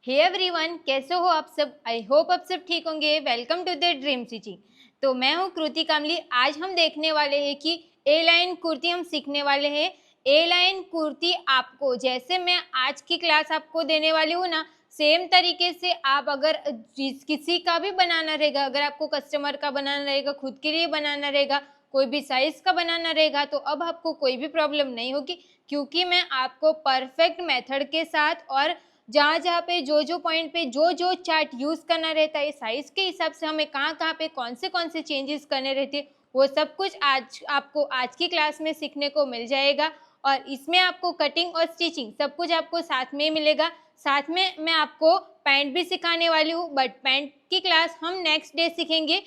Hey everyone, कैसे हो आप सब। आई होप आप सब ठीक होंगे। Welcome to the dream stitching. तो मैं हूँ कृति कामली। आज हम देखने वाले हैं कि ए लाइन कुर्ती हम सीखने वाले हैं। ए लाइन कुर्ती आपको जैसे मैं आज की क्लास आपको देने वाली हूँ ना, सेम तरीके से आप अगर किसी का भी बनाना रहेगा, अगर आपको कस्टमर का बनाना रहेगा, खुद के लिए बनाना रहेगा, कोई भी साइज का बनाना रहेगा, तो अब आपको कोई भी प्रॉब्लम नहीं होगी, क्योंकि मैं आपको परफेक्ट मेथड के साथ और जहाँ जहाँ पे जो पॉइंट पे जो चार्ट यूज़ करना रहता है, साइज़ के हिसाब से हमें कहाँ पे कौन से चेंजेस करने रहते हैं, वो सब कुछ आज आपको आज की क्लास में सीखने को मिल जाएगा। और इसमें आपको कटिंग और स्टिचिंग सब कुछ आपको साथ में मिलेगा। साथ में मैं आपको पैंट भी सिखाने वाली हूँ, बट पैंट की क्लास हम नेक्स्ट डे सीखेंगे,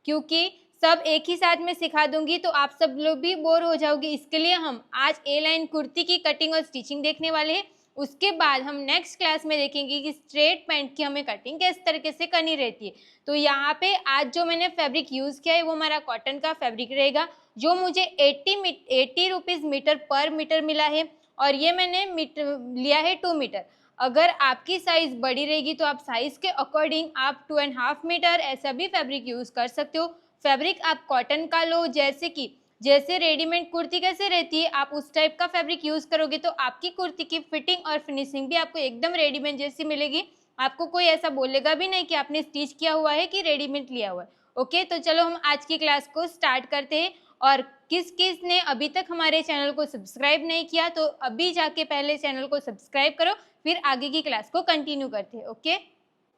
क्योंकि सब एक ही साथ में सिखा दूंगी तो आप सब लोग भी बोर हो जाओगे। इसके लिए हम आज ए लाइन कुर्ती की कटिंग और स्टिचिंग देखने वाले हैं। उसके बाद हम नेक्स्ट क्लास में देखेंगे कि स्ट्रेट पैंट की हमें कटिंग किस तरीके से करनी रहती है। तो यहाँ पे आज जो मैंने फैब्रिक यूज़ किया है वो हमारा कॉटन का फैब्रिक रहेगा, जो मुझे 80 रुपीज़ मीटर पर मीटर मिला है। और ये मैंने लिया है 2 मीटर। अगर आपकी साइज़ बड़ी रहेगी तो आप साइज़ के अकॉर्डिंग आप 2.5 मीटर ऐसा भी फैब्रिक यूज़ कर सकते हो। फैब्रिक आप कॉटन का लो, जैसे रेडीमेड कुर्ती कैसे रहती है, आप उस टाइप का फैब्रिक यूज़ करोगे तो आपकी कुर्ती की फिटिंग और फिनिशिंग भी आपको एकदम रेडीमेड जैसी मिलेगी। आपको कोई ऐसा बोलेगा भी नहीं कि आपने स्टिच किया हुआ है कि रेडीमेड लिया हुआ है। ओके, तो चलो हम आज की क्लास को स्टार्ट करते हैं। और किस ने अभी तक हमारे चैनल को सब्सक्राइब नहीं किया तो अभी जाके पहले चैनल को सब्सक्राइब करो, फिर आगे की क्लास को कंटिन्यू करते हैं। ओके,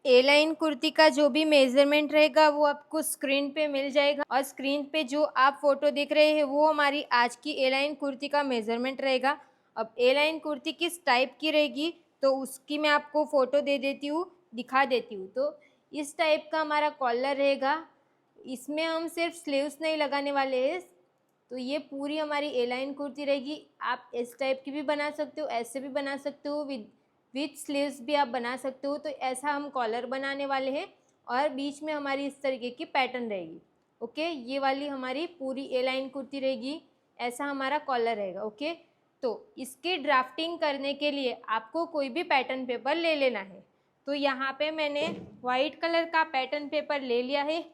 ए लाइन कुर्ती का जो भी मेजरमेंट रहेगा वो आपको स्क्रीन पे मिल जाएगा, और स्क्रीन पे जो आप फोटो देख रहे हैं वो हमारी आज की ए लाइन कुर्ती का मेजरमेंट रहेगा। अब ए लाइन कुर्ती किस टाइप की रहेगी तो उसकी मैं आपको फ़ोटो दे देती हूँ, दिखा देती हूँ। तो इस टाइप का हमारा कॉलर रहेगा। इसमें हम सिर्फ स्लीव्स नहीं लगाने वाले हैं। तो ये पूरी हमारी ए लाइन कुर्ती रहेगी। आप इस टाइप की भी बना सकते हो, ऐसे भी बना सकते हो, विथ स्लीव्स भी आप बना सकते हो। तो ऐसा हम कॉलर बनाने वाले हैं और बीच में हमारी इस तरीके की पैटर्न रहेगी। ओके, ये वाली हमारी पूरी ए लाइन कुर्ती रहेगी, ऐसा हमारा कॉलर रहेगा। ओके, तो इसकी ड्राफ्टिंग करने के लिए आपको कोई भी पैटर्न पेपर ले लेना है। तो यहाँ पे मैंने वाइट कलर का पैटर्न पेपर ले लिया है।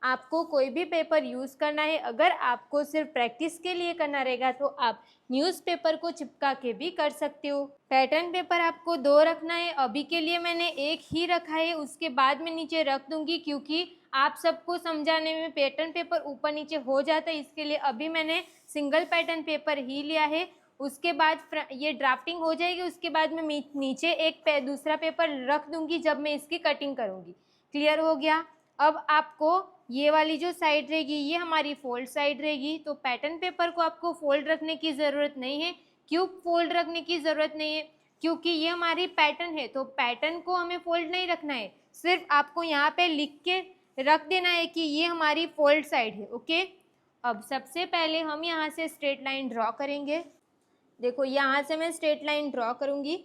आपको कोई भी पेपर यूज़ करना है। अगर आपको सिर्फ प्रैक्टिस के लिए करना रहेगा तो आप न्यूज़पेपर को चिपका के भी कर सकते हो। पैटर्न पेपर आपको 2 रखना है। अभी के लिए मैंने एक ही रखा है, उसके बाद मैं नीचे रख दूंगी, क्योंकि आप सबको समझाने में पैटर्न पेपर ऊपर नीचे हो जाता है। इसके लिए अभी मैंने सिंगल पैटर्न पेपर ही लिया है। उसके बाद ये ड्राफ्टिंग हो जाएगी, उसके बाद मैं नीचे एक दूसरा पेपर रख दूंगी जब मैं इसकी कटिंग करूँगी। क्लियर हो गया। अब आपको ये वाली जो साइड रहेगी ये हमारी फोल्ड साइड रहेगी। तो पैटर्न पेपर को आपको फोल्ड रखने की ज़रूरत नहीं है। क्यों फोल्ड रखने की ज़रूरत नहीं है? क्योंकि ये हमारी पैटर्न है, तो पैटर्न को हमें फोल्ड नहीं रखना है। सिर्फ आपको यहाँ पे लिख के रख देना है कि ये हमारी फोल्ड साइड है। ओके, अब सबसे पहले हम यहाँ से स्ट्रेट लाइन ड्रॉ करेंगे। देखो, यहाँ से मैं स्ट्रेट लाइन ड्रॉ करूँगी।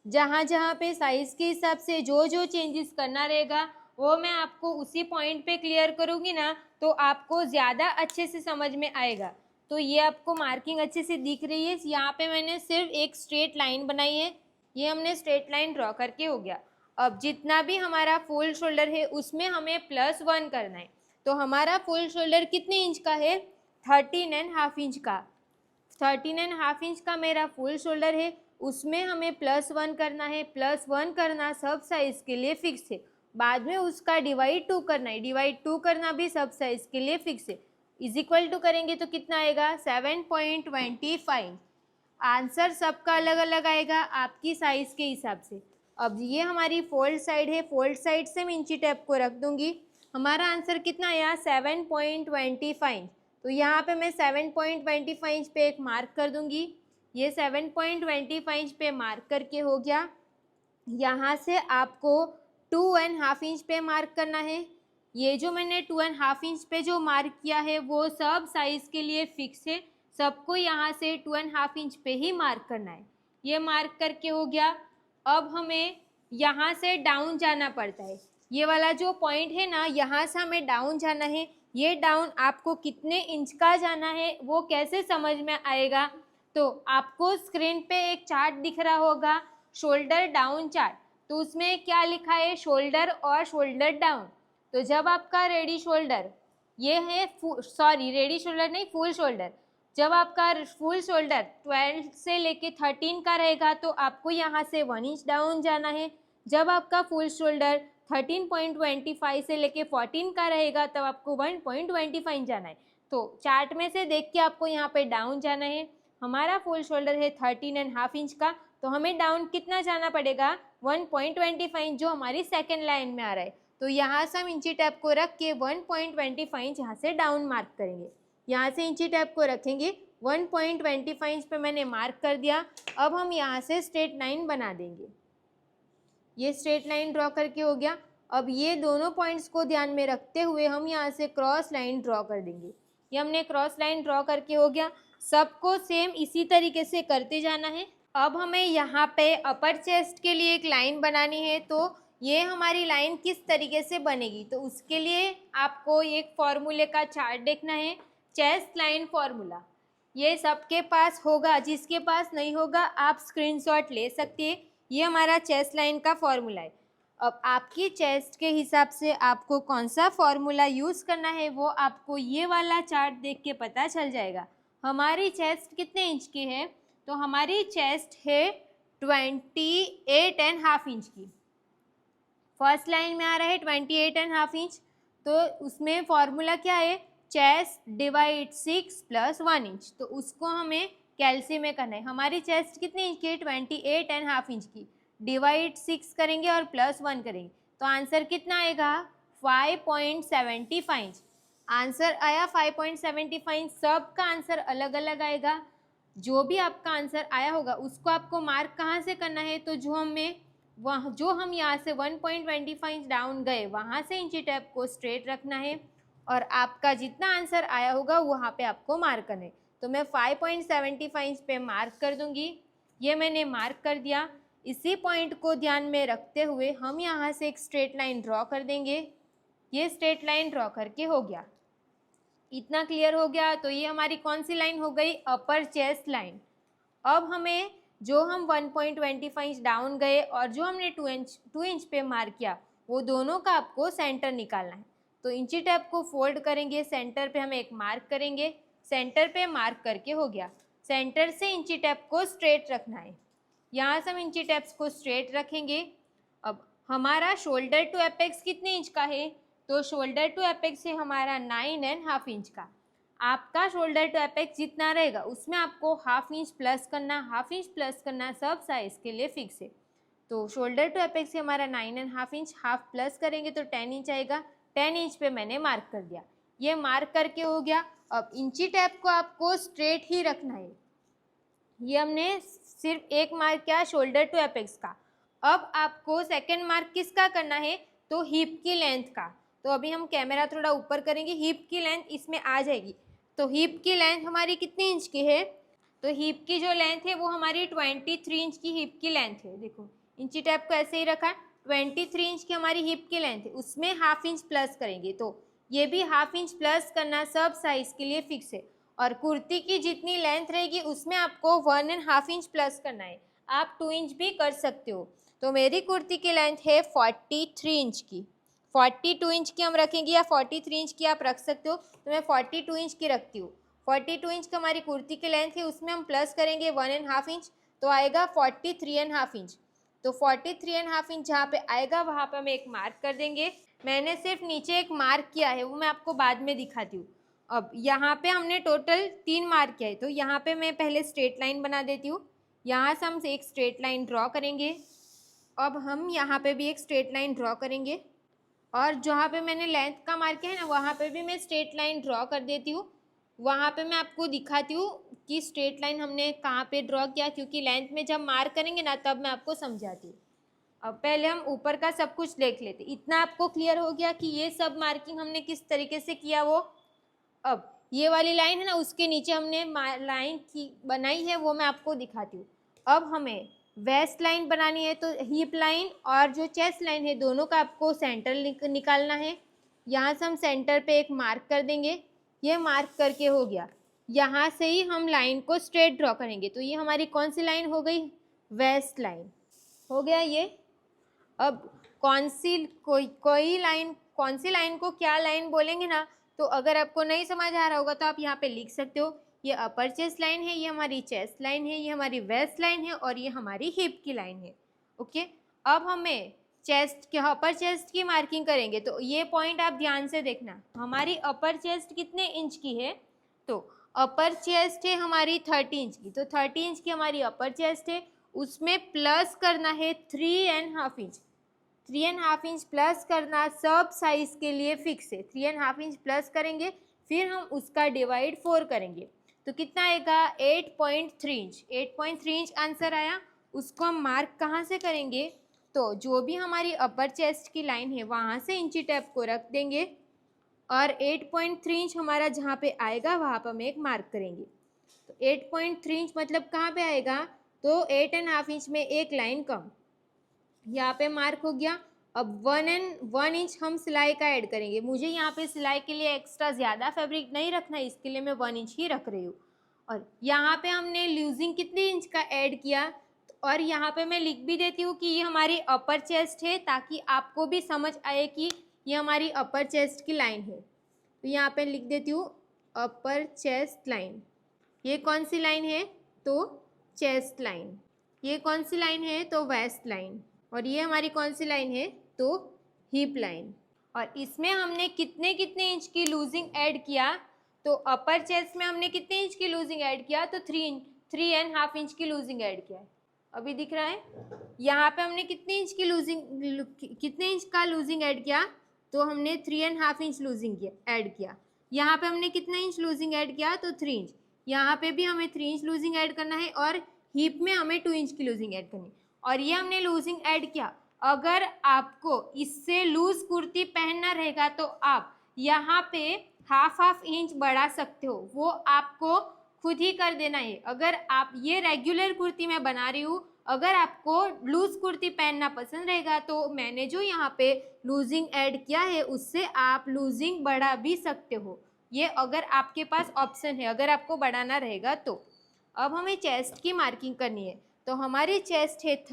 जहाँ जहाँ पे साइज़ के हिसाब से जो चेंजेस करना रहेगा वो मैं आपको उसी पॉइंट पे क्लियर करूँगी ना, तो आपको ज़्यादा अच्छे से समझ में आएगा। तो ये आपको मार्किंग अच्छे से दिख रही है। यहाँ पे मैंने सिर्फ एक स्ट्रेट लाइन बनाई है। ये हमने स्ट्रेट लाइन ड्रॉ करके हो गया। अब जितना भी हमारा फुल शोल्डर है उसमें हमें +1 करना है। तो हमारा फुल शोल्डर कितने इंच का है? 13.5 इंच का। 13.5 इंच का मेरा फुल शोल्डर है, उसमें हमें +1 करना है। +1 करना सब साइज़ के लिए फिक्स है। बाद में उसका डिवाइड 2 करना है। डिवाइड 2 करना भी सब साइज़ के लिए फिक्स है। इज इक्वल टू करेंगे तो कितना आएगा? 7.25। आंसर सबका अलग अलग आएगा आपकी साइज़ के हिसाब से। अब ये हमारी फोल्ड साइड है, फोल्ड साइड से मैं इंची टेप को रख दूंगी। हमारा आंसर कितना आया? 7.25। तो यहाँ पे मैं 7.25 इंच पे एक मार्क कर दूंगी। ये 7.25 इंच पे मार्क करके हो गया। यहाँ से आपको 2.5 इंच पे मार्क करना है। ये जो मैंने 2.5 इंच पे जो मार्क किया है वो सब साइज़ के लिए फिक्स है। सबको यहाँ से 2.5 इंच पे ही मार्क करना है। ये मार्क करके हो गया। अब हमें यहाँ से डाउन जाना पड़ता है। ये वाला जो पॉइंट है ना, यहाँ से हमें डाउन जाना है। ये डाउन आपको कितने इंच का जाना है वो कैसे समझ में आएगा? तो आपको स्क्रीन पे एक चार्ट दिख रहा होगा, शोल्डर डाउन चार्ट, तो उसमें क्या लिखा है, शोल्डर और शोल्डर डाउन। तो जब आपका रेडी शोल्डर, ये है रेडी शोल्डर नहीं, फुल शोल्डर, जब आपका फुल शोल्डर 12 से लेके 13 का रहेगा तो आपको यहाँ से 1 इंच डाउन जाना है। जब आपका फुल शोल्डर 13.25 से लेके 14 का रहेगा तब आपको 1.25 जाना है। तो चार्ट में से देख के आपको यहाँ पे डाउन जाना है। हमारा फुल शोल्डर है 13.5 इंच का, तो हमें डाउन कितना जाना पड़ेगा, 1.25, जो हमारी सेकेंड लाइन में आ रहा है। तो यहाँ से हम इंची टैप को रख के 1.25 यहाँ से डाउन मार्क करेंगे। यहाँ से इंची टैप को रखेंगे, 1.25 पे मैंने मार्क कर दिया। अब हम यहाँ से स्ट्रेट लाइन बना देंगे। ये स्ट्रेट लाइन ड्रॉ करके हो गया। अब ये दोनों पॉइंट्स को ध्यान में रखते हुए हम यहाँ से क्रॉस लाइन ड्रॉ कर देंगे। ये हमने क्रॉस लाइन ड्रॉ करके हो गया। सबको सेम इसी तरीके से करते जाना है। अब हमें यहाँ पे अपर चेस्ट के लिए एक लाइन बनानी है, तो ये हमारी लाइन किस तरीके से बनेगी, तो उसके लिए आपको एक फॉर्मूले का चार्ट देखना है, चेस्ट लाइन फॉर्मूला। ये सबके पास होगा, जिसके पास नहीं होगा आप स्क्रीनशॉट ले सकते हैं। ये हमारा चेस्ट लाइन का फॉर्मूला है। अब आपकी चेस्ट के हिसाब से आपको कौन सा फॉर्मूला यूज़ करना है वो आपको ये वाला चार्ट देख के पता चल जाएगा। हमारी चेस्ट कितने इंच की है, तो हमारी चेस्ट है 28.5 इंच की। फर्स्ट लाइन में आ रहा है 28.5 इंच, तो उसमें फॉर्मूला क्या है, चेस्ट डिवाइड 6 + 1 इंच। तो उसको हमें कैल्सी में करना है। हमारी चेस्ट कितने इंच की है, 28.5 इंच की, डिवाइड 6 करेंगे और +1 करेंगे, तो आंसर कितना आएगा, 5.75 इंच। आंसर आया 5.75। सबका आंसर अलग अलग आएगा। जो भी आपका आंसर आया होगा उसको आपको मार्क कहाँ से करना है, तो जो हम यहाँ से 1.25 डाउन गए वहाँ से इंची टैप को स्ट्रेट रखना है और आपका जितना आंसर आया होगा वहाँ पे आपको मार्क करना है। तो मैं 5.75 पे मार्क कर दूँगी। ये मैंने मार्क कर दिया। इसी पॉइंट को ध्यान में रखते हुए हम यहाँ से एक स्ट्रेट लाइन ड्रॉ कर देंगे। ये स्ट्रेट लाइन ड्रॉ करके हो गया। इतना क्लियर हो गया। तो ये हमारी कौन सी लाइन हो गई, अपर चेस्ट लाइन। अब हमें जो हम 1.25 डाउन गए और जो हमने 2 इंच पे मार्क किया वो दोनों का आपको सेंटर निकालना है। तो इंची टैप को फोल्ड करेंगे, सेंटर पे हम एक मार्क करेंगे, सेंटर पे मार्क करके हो गया। सेंटर से इंची टैप को स्ट्रेट रखना है। यहाँ से हम इंची टैप्स को स्ट्रेट रखेंगे। अब हमारा शोल्डर टू एपेक्स कितने इंच का है, तो शोल्डर टू एपेक्स है हमारा 9.5 इंच का। आपका शोल्डर टू एपेक्स जितना रहेगा उसमें आपको 1/2 इंच प्लस करना, 1/2 इंच प्लस करना, सब साइज के लिए फिक्स है। तो शोल्डर टू एपेक्स है हमारा 9.5 इंच, 1/2 प्लस करेंगे तो 10 इंच आएगा। 10 इंच पे मैंने मार्क कर दिया। ये मार्क करके हो गया। अब इंची टैप को आपको स्ट्रेट ही रखना है। ये हमने सिर्फ एक मार्क किया शोल्डर टू एपेक्स का। अब आपको सेकंड मार्क किसका करना है, तो हिप की लेंथ का। तो अभी हम कैमरा थोड़ा ऊपर करेंगे, हिप की लेंथ इसमें आ जाएगी। तो हिप की लेंथ हमारी कितनी इंच की है, तो हिप की जो लेंथ है वो हमारी 23 इंच की हिप की लेंथ है। देखो इंची टैप को ऐसे ही रखा, 23 इंच की हमारी हिप की लेंथ है, उसमें 1/2 इंच प्लस करेंगे। तो ये भी 1/2 इंच प्लस करना, सब साइज के लिए फिक्स है। और कुर्ती की जितनी लेंथ रहेगी उसमें आपको 1.5 इंच प्लस करना है। आप 2 इंच भी कर सकते हो। तो मेरी कुर्ती की लेंथ है 43 इंच की। 42 इंच की हम रखेंगे या 43 इंच की आप रख सकते हो, तो मैं 42 इंच की रखती हूँ। 42 इंच का हमारी कुर्ती की लेंथ है, उसमें हम प्लस करेंगे 1.5 इंच, तो आएगा 43.5 इंच। तो 43.5 इंच जहाँ पे आएगा वहाँ पे हम एक मार्क कर देंगे। मैंने सिर्फ नीचे एक मार्क किया है, वो मैं आपको बाद में दिखाती हूँ। अब यहाँ पे हमने टोटल 3 मार्क किया है, तो यहाँ पे मैं पहले स्ट्रेट लाइन बना देती हूँ। यहाँ से हम एक स्ट्रेट लाइन ड्रॉ करेंगे। अब हम यहाँ पे भी एक स्ट्रेट लाइन ड्रॉ करेंगे और जहाँ पे मैंने लेंथ का मार्क किया है ना वहाँ पे भी मैं स्ट्रेट लाइन ड्रॉ कर देती हूँ। वहाँ पे मैं आपको दिखाती हूँ कि स्ट्रेट लाइन हमने कहाँ पे ड्रॉ किया, क्योंकि लेंथ में जब मार्क करेंगे ना तब मैं आपको समझाती हूँ। अब पहले हम ऊपर का सब कुछ देख लेते। इतना आपको क्लियर हो गया कि ये सब मार्किंग हमने किस तरीके से किया वो। अब ये वाली लाइन है ना, उसके नीचे हमने लाइन की बनाई है, वो मैं आपको दिखाती हूँ। अब हमें वेस्ट लाइन बनानी है, तो हिप लाइन और जो चेस्ट लाइन है दोनों का आपको सेंटर निकालना है। यहाँ से हम सेंटर पे एक मार्क कर देंगे। ये मार्क करके हो गया। यहाँ से ही हम लाइन को स्ट्रेट ड्रॉ करेंगे। तो ये हमारी कौन सी लाइन हो गई, वेस्ट लाइन। हो गया ये। अब कौन सी लाइन को क्या लाइन बोलेंगे ना, तो अगर आपको नहीं समझ आ रहा होगा तो आप यहाँ पे लिख सकते हो, ये अपर चेस्ट लाइन है, ये हमारी चेस्ट लाइन है, ये हमारी वेस्ट लाइन है और ये हमारी हिप की लाइन है। ओके, अब हमें अपर चेस्ट की मार्किंग करेंगे, तो ये पॉइंट आप ध्यान से देखना। हमारी अपर चेस्ट कितने इंच की है, तो अपर चेस्ट है हमारी 30 इंच की, तो 30 इंच की हमारी अपर चेस्ट है, उसमें प्लस करना है 3.5 इंच। 3.5 इंच प्लस करना सब साइज के लिए फिक्स है। 3.5 इंच प्लस करेंगे, फिर हम उसका डिवाइड 4 करेंगे, तो कितना आएगा 8.3 इंच। 8.3 इंच आंसर आया। उसको हम मार्क कहाँ से करेंगे, तो जो भी हमारी अपर चेस्ट की लाइन है वहाँ से इंची टेप को रख देंगे और 8.3 इंच हमारा जहाँ पे आएगा वहाँ पर हम एक मार्क करेंगे। तो 8.3 इंच मतलब कहाँ पे आएगा, तो 8.5 इंच में एक लाइन कम, यहाँ पे मार्क हो गया। अब 1 इंच हम सिलाई का ऐड करेंगे। मुझे यहाँ पे सिलाई के लिए एक्स्ट्रा ज़्यादा फैब्रिक नहीं रखना है, इसके लिए मैं 1 इंच ही रख रही हूँ। और यहाँ पे हमने लूजिंग कितने इंच का ऐड किया, और यहाँ पे मैं लिख भी देती हूँ कि ये हमारी अपर चेस्ट है, ताकि आपको भी समझ आए कि ये हमारी अपर चेस्ट की लाइन है। तो यहाँ पे लिख देती हूँ अपर चेस्ट लाइन। ये कौन सी लाइन है, तो चेस्ट लाइन। ये कौन सी लाइन है, तो वेस्ट लाइन। और ये हमारी कौन सी लाइन है, तो हिप लाइन। और इसमें हमने कितने कितने इंच की लूजिंग ऐड किया, तो अपर चेस्ट में हमने कितने इंच की लूजिंग ऐड किया, तो 3.5 इंच की लूजिंग ऐड किया है। अभी दिख रहा है, यहाँ पे हमने कितने इंच का लूजिंग ऐड किया, तो हमने 3.5 इंच लूजिंग ऐड किया। यहाँ पे हमने कितना इंच लूजिंग ऐड किया, तो 3 इंच। यहाँ पे भी हमें 3 इंच लूजिंग ऐड करना है और हिप में हमें 2 इंच की लूजिंग ऐड करनी है। और ये हमने लूजिंग ऐड किया। अगर आपको इससे लूज कुर्ती पहनना रहेगा तो आप यहाँ पे हाफ इंच बढ़ा सकते हो, वो आपको खुद ही कर देना है। अगर आप ये रेगुलर कुर्ती मैं बना रही हूँ, अगर आपको लूज कुर्ती पहनना पसंद रहेगा तो मैंने जो यहाँ पे लूजिंग ऐड किया है उससे आप लूजिंग बढ़ा भी सकते हो। ये अगर आपके पास ऑप्शन है, अगर आपको बढ़ाना रहेगा तो। अब हमें चेस्ट की मार्किंग करनी है, तो हमारी चेस्ट है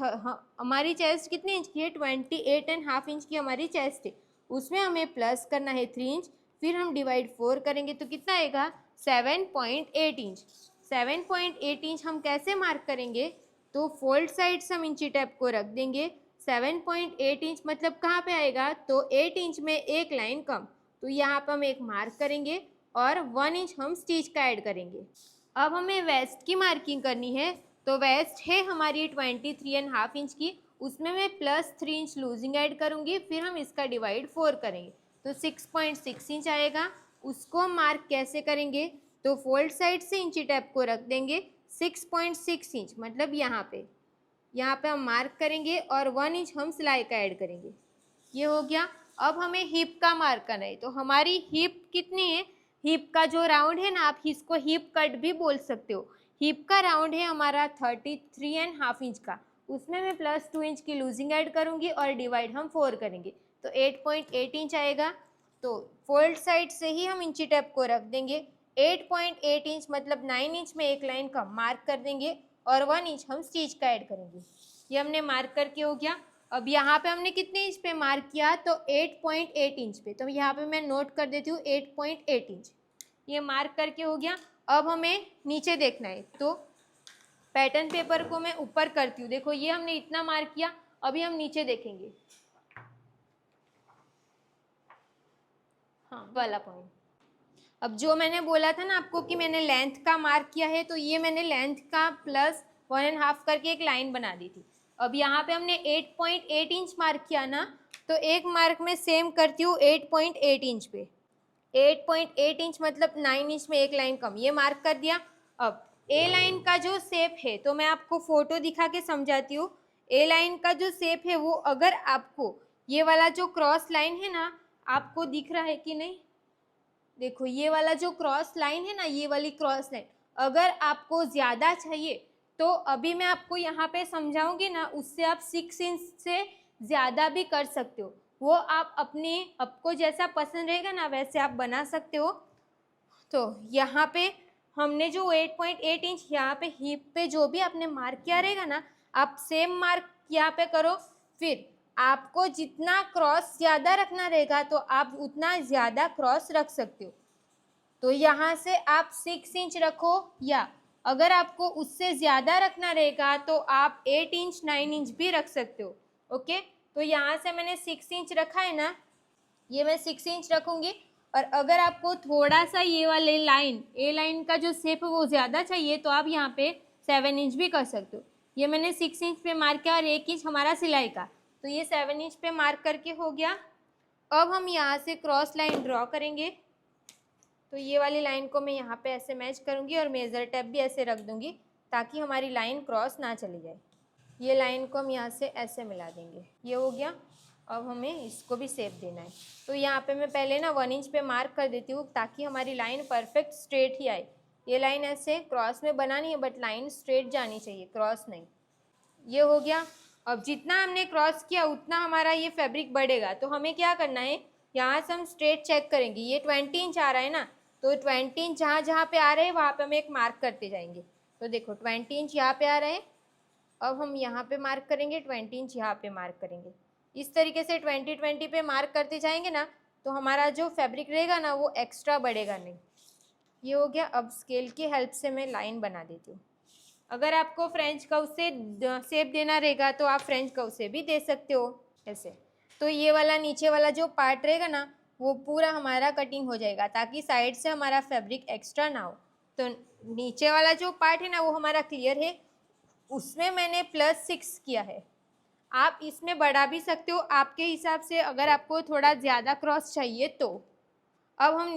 हमारी चेस्ट कितने इंच की है, 28.5 इंच की हमारी चेस्ट है। उसमें हमें प्लस करना है 3 इंच, फिर हम डिवाइड 4 करेंगे, तो कितना आएगा 7.8 इंच। 7.8 इंच हम कैसे मार्क करेंगे, तो फोल्ड साइड से हम इंची टेप को रख देंगे। 7.8 इंच मतलब कहाँ पे आएगा, तो 8 इंच में एक लाइन कम, तो यहाँ पर हम एक मार्क करेंगे और 1 इंच हम स्टिच का ऐड करेंगे। अब हमें वेस्ट की मार्किंग करनी है, तो वेस्ट है हमारी 23.5 इंच की, उसमें मैं प्लस 3 इंच लूजिंग ऐड करूँगी, फिर हम इसका डिवाइड 4 करेंगे, तो 6.6 इंच आएगा। उसको हम मार्क कैसे करेंगे, तो फोल्ड साइड से इंची टेप को रख देंगे। 6.6 इंच मतलब यहाँ पे हम मार्क करेंगे और 1 इंच हम सिलाई का ऐड करेंगे। ये हो गया। अब हमें हिप का मार्क करना है, तो हमारी हिप कितनी है, हिप का जो राउंड है ना, आप इसको हिप कट भी बोल सकते हो। हिप का राउंड है हमारा 33.5 इंच का, उसमें मैं प्लस 2 इंच की लूजिंग ऐड करूँगी और डिवाइड हम 4 करेंगे, तो 8.8 इंच आएगा। तो फोल्ड साइड से ही हम इंची टेप को रख देंगे। 8.8 इंच मतलब 9 इंच में एक लाइन का मार्क कर देंगे और 1 इंच हम स्टिच का ऐड करेंगे। ये हमने मार्क करके हो गया। अब यहाँ पे हमने कितने इंच पे मार्क किया, तो 8.8 इंच पे, तो यहाँ पे मैं नोट कर देती हूँ 8.8 इंच। ये मार्क करके हो गया। अब हमें नीचे देखना है, तो पैटर्न पेपर को मैं ऊपर करती हूँ। देखो ये हमने इतना मार्क किया, अभी हम नीचे देखेंगे। हाँ वाला पॉइंट, अब जो मैंने बोला था ना आपको कि मैंने लेंथ का मार्क किया है, तो ये मैंने लेंथ का प्लस 1.5 करके एक लाइन बना दी थी। अब यहाँ पे हमने 8.8 इंच मार्क किया ना, तो एक मार्क में सेम करती हूँ 8.8 इंच पे। 8.8 इंच मतलब 9 इंच में एक लाइन कम, ये मार्क कर दिया। अब ए लाइन का जो शेप है, तो मैं आपको फोटो दिखा के समझाती हूँ। ए लाइन का जो शेप है वो, अगर आपको ये वाला जो क्रॉस लाइन है ना, आपको दिख रहा है कि नहीं, देखो ये वाला जो क्रॉस लाइन है ना, ये वाली क्रॉस लाइन अगर आपको ज़्यादा चाहिए तो अभी मैं आपको यहाँ पे समझाऊंगी ना, उससे आप 6 इंच से ज़्यादा भी कर सकते हो। वो आप आपको जैसा पसंद रहेगा ना वैसे आप बना सकते हो। तो यहाँ पे हमने जो 8.8 इंच यहाँ पे हिप पे जो भी आपने मार्क किया रहेगा ना, आप सेम मार्क यहाँ पे करो। फिर आपको जितना क्रॉस ज़्यादा रखना रहेगा तो आप उतना ज़्यादा क्रॉस रख सकते हो। तो यहाँ से आप 6 इंच रखो, या अगर आपको उससे ज़्यादा रखना रहेगा तो आप 8 इंच 9 इंच भी रख सकते हो। ओके, तो यहाँ से मैंने 6 इंच रखा है ना, ये मैं 6 इंच रखूँगी। और अगर आपको थोड़ा सा ये वाले लाइन, ए लाइन का जो शेप है वो ज़्यादा चाहिए तो आप यहाँ पे 7 इंच भी कर सकते हो। ये मैंने 6 इंच पे मार्क किया और 1 इंच हमारा सिलाई का, तो ये 7 इंच पे मार्क करके हो गया। अब हम यहाँ से क्रॉस लाइन ड्रॉ करेंगे। तो ये वाली लाइन को मैं यहाँ पे ऐसे मैच करूँगी और मेज़र टेप भी ऐसे रख दूँगी ताकि हमारी लाइन क्रॉस ना चली जाए। ये लाइन को हम यहाँ से ऐसे मिला देंगे, ये हो गया। अब हमें इसको भी शेप देना है, तो यहाँ पे मैं पहले ना 1 इंच पे मार्क कर देती हूँ ताकि हमारी लाइन परफेक्ट स्ट्रेट ही आए। ये लाइन ऐसे क्रॉस में बनानी है बट लाइन स्ट्रेट जानी चाहिए, क्रॉस नहीं। ये हो गया। अब जितना हमने क्रॉस किया उतना हमारा ये फैब्रिक बढ़ेगा, तो हमें क्या करना है, यहाँ से हम स्ट्रेट चेक करेंगे। ये 20 इंच आ रहा है ना, तो 20 इंच जहाँ जहाँ पे आ रहे हैं वहाँ पे हम एक मार्क करते जाएंगे। तो देखो 20 इंच यहाँ पे आ रहे हैं, अब हम यहाँ पे मार्क करेंगे, 20 इंच यहाँ पे मार्क करेंगे। इस तरीके से 20 पे मार्क करते जाएंगे ना, तो हमारा जो फैब्रिक रहेगा ना वो एक्स्ट्रा बढ़ेगा नहीं। ये हो गया। अब स्केल की हेल्प से मैं लाइन बना देती हूँ। अगर आपको फ्रेंच कर्व से शेप देना रहेगा तो आप फ्रेंच कर्व से भी दे सकते हो ऐसे। तो ये वाला नीचे वाला जो पार्ट रहेगा ना वो पूरा हमारा कटिंग हो जाएगा ताकि साइड से हमारा फैब्रिक एक्स्ट्रा ना हो। तो नीचे वाला जो पार्ट है ना वो हमारा क्लियर है, उसमें मैंने +6 किया है। आप इसमें बढ़ा भी सकते हो आपके हिसाब से, अगर आपको थोड़ा ज़्यादा क्रॉस चाहिए तो। अब हम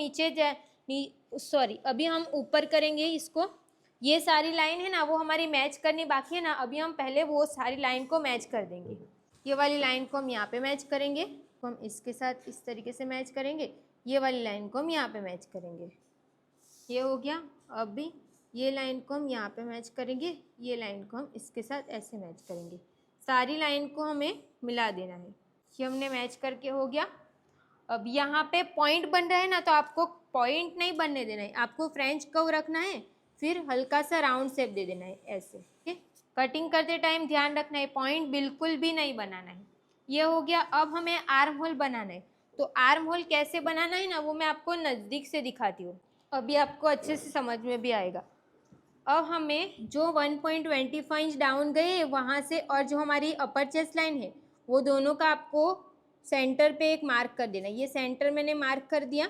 अभी हम ऊपर करेंगे इसको। ये सारी लाइन है ना वो हमारी मैच करनी बाकी है ना, अभी हम पहले वो सारी लाइन को मैच कर देंगे। ये वाली लाइन को हम यहाँ पे मैच करेंगे, तो हम इसके साथ इस तरीके से मैच करेंगे। ये वाली लाइन को हम यहाँ पे मैच करेंगे, ये हो गया। अभी ये लाइन को हम यहाँ पे मैच करेंगे, ये लाइन को हम इसके साथ ऐसे मैच करेंगे। सारी लाइन को हमें मिला देना है। ये हमने मैच करके हो गया। अब यहाँ पे पॉइंट बन रहा है ना, तो आपको पॉइंट नहीं बनने देना है, आपको फ्रेंच कर्व रखना है, फिर हल्का सा राउंड शेप दे देना है ऐसे। ठीक, कटिंग करते टाइम ध्यान रखना है पॉइंट बिल्कुल भी नहीं बनाना है। ये हो गया। अब हमें आर्म होल बनाना है, तो आर्म होल कैसे बनाना है ना वो मैं आपको नज़दीक से दिखाती हूँ, अभी आपको अच्छे से समझ में भी आएगा। अब हमें जो 1.25 इंच डाउन गए वहाँ से और जो हमारी अपर चेस्ट लाइन है वो दोनों का आपको सेंटर पे एक मार्क कर देना। ये सेंटर मैंने मार्क कर दिया।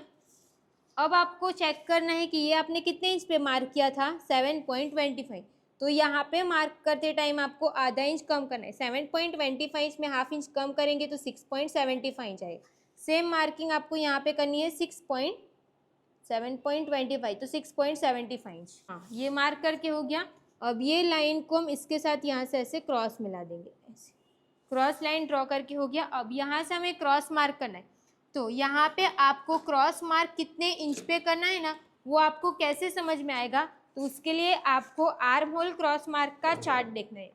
अब आपको चेक करना है कि ये आपने कितने इंच पे मार्क किया था, 7.25। तो यहाँ पे मार्क करते टाइम आपको आधा इंच कम करना है। 7.25 इंच में हाफ इंच कम करेंगे तो 6.75 इंच आएगा। सेम मार्किंग आपको यहाँ पे करनी है 7.25, तो 6.75 इंच। हाँ, ये मार्क करके हो गया। अब ये लाइन को हम इसके साथ यहाँ से ऐसे क्रॉस मिला देंगे, ऐसे क्रॉस लाइन ड्रॉ करके हो गया। अब यहाँ से हमें क्रॉस मार्क करना है, तो यहाँ पे आपको क्रॉस मार्क कितने इंच पे करना है ना वो आपको कैसे समझ में आएगा, तो उसके लिए आपको आर्म होल क्रॉस मार्क का चार्ट देखना है।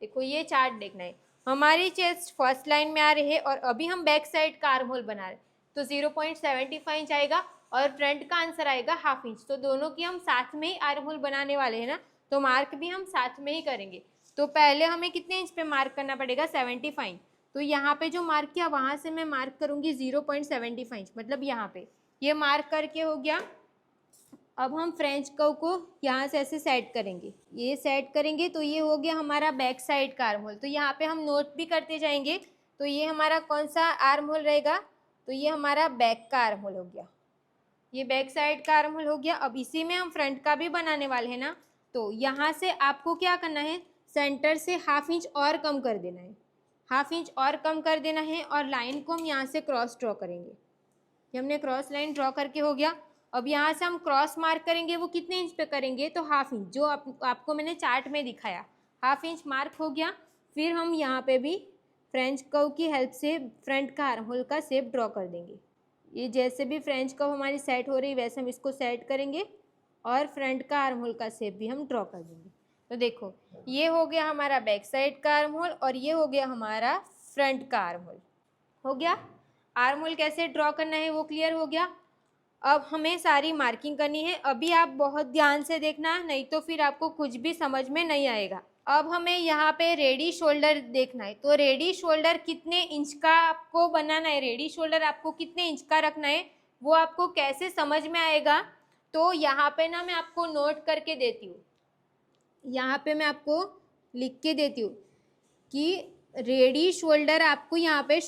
देखो ये चार्ट देखना है। हमारी चेस्ट फर्स्ट लाइन में आ रही है और अभी हम बैक साइड का आर्म होल बना रहे हैं, तो 0.75 इंच आएगा और फ्रंट का आंसर आएगा हाफ इंच। तो दोनों की हम साथ में ही आर्म होल बनाने वाले हैं ना, तो मार्क भी हम साथ में ही करेंगे। तो पहले हमें कितने इंच पे मार्क करना पड़ेगा, 75। तो यहाँ पे जो मार्क किया वहाँ से मैं मार्क करूँगी 0.75 इंच, मतलब यहाँ पे ये मार्क करके हो गया। अब हम फ्रेंच कर्व को यहाँ से ऐसे सेट करेंगे, ये सेट करेंगे तो ये हो गया हमारा बैक साइड का आर्म होल। तो यहाँ पे हम नोट भी करते जाएंगे। तो ये हमारा कौन सा आर्म होल रहेगा, तो ये हमारा बैक का आर्म होल हो गया, ये बैक साइड का आर्म होल हो गया। अब इसी में हम फ्रंट का भी बनाने वाले हैं ना, तो यहाँ से आपको क्या करना है, सेंटर से हाफ इंच और कम कर देना है, हाफ इंच और कम कर देना है और लाइन को हम यहाँ से क्रॉस ड्रॉ करेंगे। ये हमने क्रॉस लाइन ड्रॉ करके हो गया। अब यहाँ से हम क्रॉस मार्क करेंगे, वो कितने इंच पे करेंगे, तो हाफ इंच, जो आपको मैंने चार्ट में दिखाया, हाफ इंच मार्क हो गया। फिर हम यहाँ पे भी फ्रेंच कर्व की हेल्प से फ्रंट का आर्म होल का शेप ड्रॉ कर देंगे। ये जैसे भी फ्रेंच कर्व हमारी सेट हो रही वैसे हम इसको सेट करेंगे और फ्रंट का आर्म होल का शेप भी हम ड्रॉ कर देंगे। तो देखो ये हो गया हमारा बैक साइड का आर्म होल और ये हो गया हमारा फ्रंट का आर्म होल। हो गया, आर्म होल कैसे ड्रॉ करना है वो क्लियर हो गया। अब हमें सारी मार्किंग करनी है। अभी आप बहुत ध्यान से देखना, नहीं तो फिर आपको कुछ भी समझ में नहीं आएगा। अब हमें यहाँ पे रेडी शोल्डर देखना है। तो रेडी शोल्डर कितने इंच का आपको बनाना है, रेडी शोल्डर आपको कितने इंच का रखना है, वो आपको कैसे समझ में आएगा। तो यहाँ पे ना मैं आपको नोट करके देती हूँ, यहाँ पे मैं आपको लिख के देती हूँ कि रेडी शोल्डर आपको यहाँ पे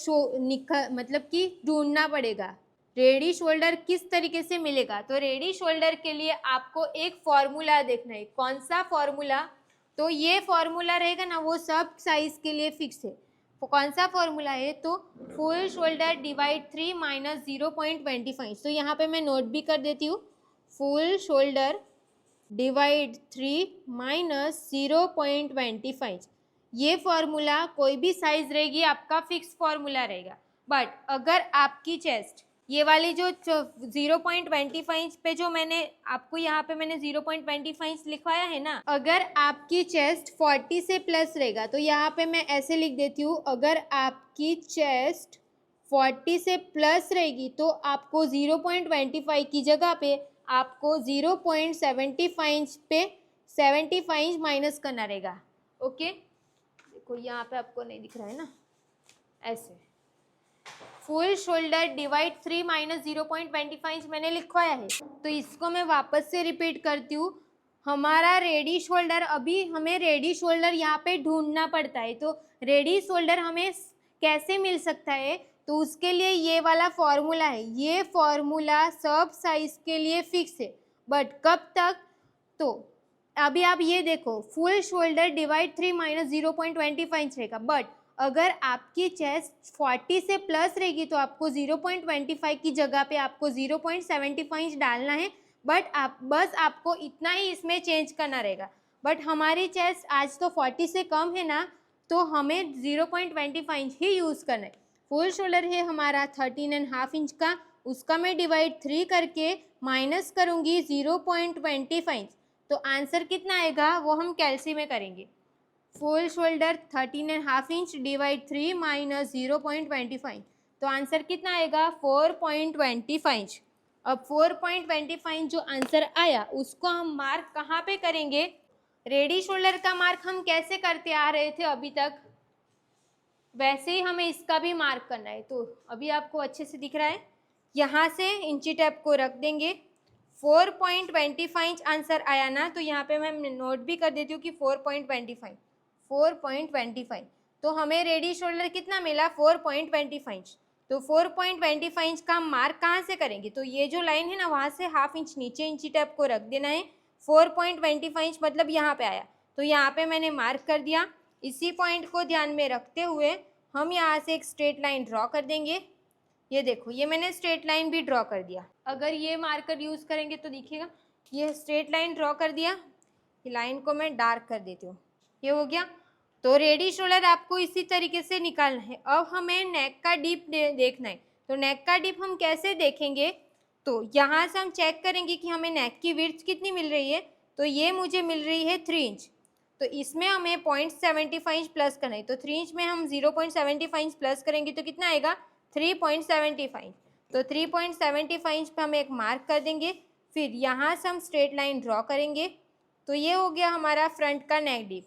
मतलब कि ढूंढना पड़ेगा। रेडी शोल्डर किस तरीके से मिलेगा, तो रेडी शोल्डर के लिए आपको एक फॉर्मूला देखना है। कौन सा फॉर्मूला, तो ये फॉर्मूला रहेगा ना, वो सब साइज के लिए फिक्स है। तो कौन सा फॉर्मूला है, तो फुल शोल्डर डिवाइड 3 माइनस 0.25। तो यहाँ पे मैं नोट भी कर देती हूँ, फुल शोल्डर डिवाइड 3 माइनस 0.25। ये फॉर्मूला कोई भी साइज रहेगी आपका फिक्स फॉर्मूला रहेगा। बट अगर आपकी चेस्ट ये वाली जो 0.25 पे जो मैंने आपको यहाँ पे मैंने 0.25 लिखवाया है ना, अगर आपकी चेस्ट 40 से प्लस रहेगा तो यहाँ पे मैं ऐसे लिख देती हूँ, अगर आपकी चेस्ट 40 से प्लस रहेगी तो आपको 0.25 की जगह पे आपको 0.75 पे 75 माइनस करना रहेगा। ओके, देखो यहाँ पे आपको नहीं दिख रहा है ना, ऐसे फुल शोल्डर डिवाइड 3 माइनस 0.25 मैंने लिखवाया है। तो इसको मैं वापस से रिपीट करती हूँ, हमारा रेडी शोल्डर, अभी हमें रेडी शोल्डर यहाँ पे ढूंढना पड़ता है। तो रेडी शोल्डर हमें कैसे मिल सकता है, तो उसके लिए ये वाला फॉर्मूला है। ये फॉर्मूला सब साइज के लिए फिक्स है, बट कब तक, तो अभी आप ये देखो, फुल शोल्डर डिवाइड 3 माइनस 0.25 रहेगा, बट अगर आपकी चेस्ट 40 से प्लस रहेगी तो आपको 0.25 की जगह पे आपको 0.75 डालना है। बट बस आपको इतना ही इसमें चेंज करना रहेगा। बट हमारी चेस्ट आज तो 40 से कम है ना, तो हमें 0.25 ही यूज़ करना है। फुल शोल्डर है हमारा 13.5 इंच का, उसका मैं डिवाइड 3 करके माइनस करूँगी 0.25। तो आंसर कितना आएगा वो हम कैलसी में करेंगे। Full shoulder 13.5 inch divide 3 minus 0.25, तो आंसर कितना आएगा 4.25। अब 4.25 जो आंसर आया उसको हम मार्क कहाँ पे करेंगे, रेडी शोल्डर का मार्क हम कैसे करते आ रहे थे अभी तक, वैसे ही हमें इसका भी मार्क करना है। तो अभी आपको अच्छे से दिख रहा है, यहाँ से इंची टेप को रख देंगे। 4.25 आंसर आया ना, तो यहाँ पे मैं नोट भी कर देती हूँ कि 4.25। तो हमें रेडी शोल्डर कितना मिला 4.25। तो 4.25 का मार्क कहाँ से करेंगे, तो ये जो लाइन है ना वहाँ से हाफ इंच नीचे इंची टेप को रख देना है। 4.25 मतलब यहाँ पे आया, तो यहाँ पे मैंने मार्क कर दिया। इसी पॉइंट को ध्यान में रखते हुए हम यहाँ से एक स्ट्रेट लाइन ड्रॉ कर देंगे। ये देखो, ये मैंने स्ट्रेट लाइन भी ड्रॉ कर दिया। अगर ये मार्कर यूज़ करेंगे तो दिखेगा, ये स्ट्रेट लाइन ड्रॉ कर दिया। ये लाइन को मैं डार्क कर देती हूँ, ये हो गया। तो रेडी शोल्डर आपको इसी तरीके से निकालना है। अब हमें नेक का डीप देखना है। तो नेक का डीप हम कैसे देखेंगे, तो यहाँ से हम चेक करेंगे कि हमें नेक की विड्थ कितनी मिल रही है। तो ये मुझे मिल रही है 3 इंच, तो इसमें हमें 0.75 प्लस करना है। तो 3 इंच में हम 0.75 प्लस करेंगे तो कितना आएगा 3.75। तो 3.75 पे हम एक मार्क कर देंगे। फिर यहाँ से हम स्ट्रेट लाइन ड्रॉ करेंगे। तो ये हो गया हमारा फ्रंट का नेक डीप।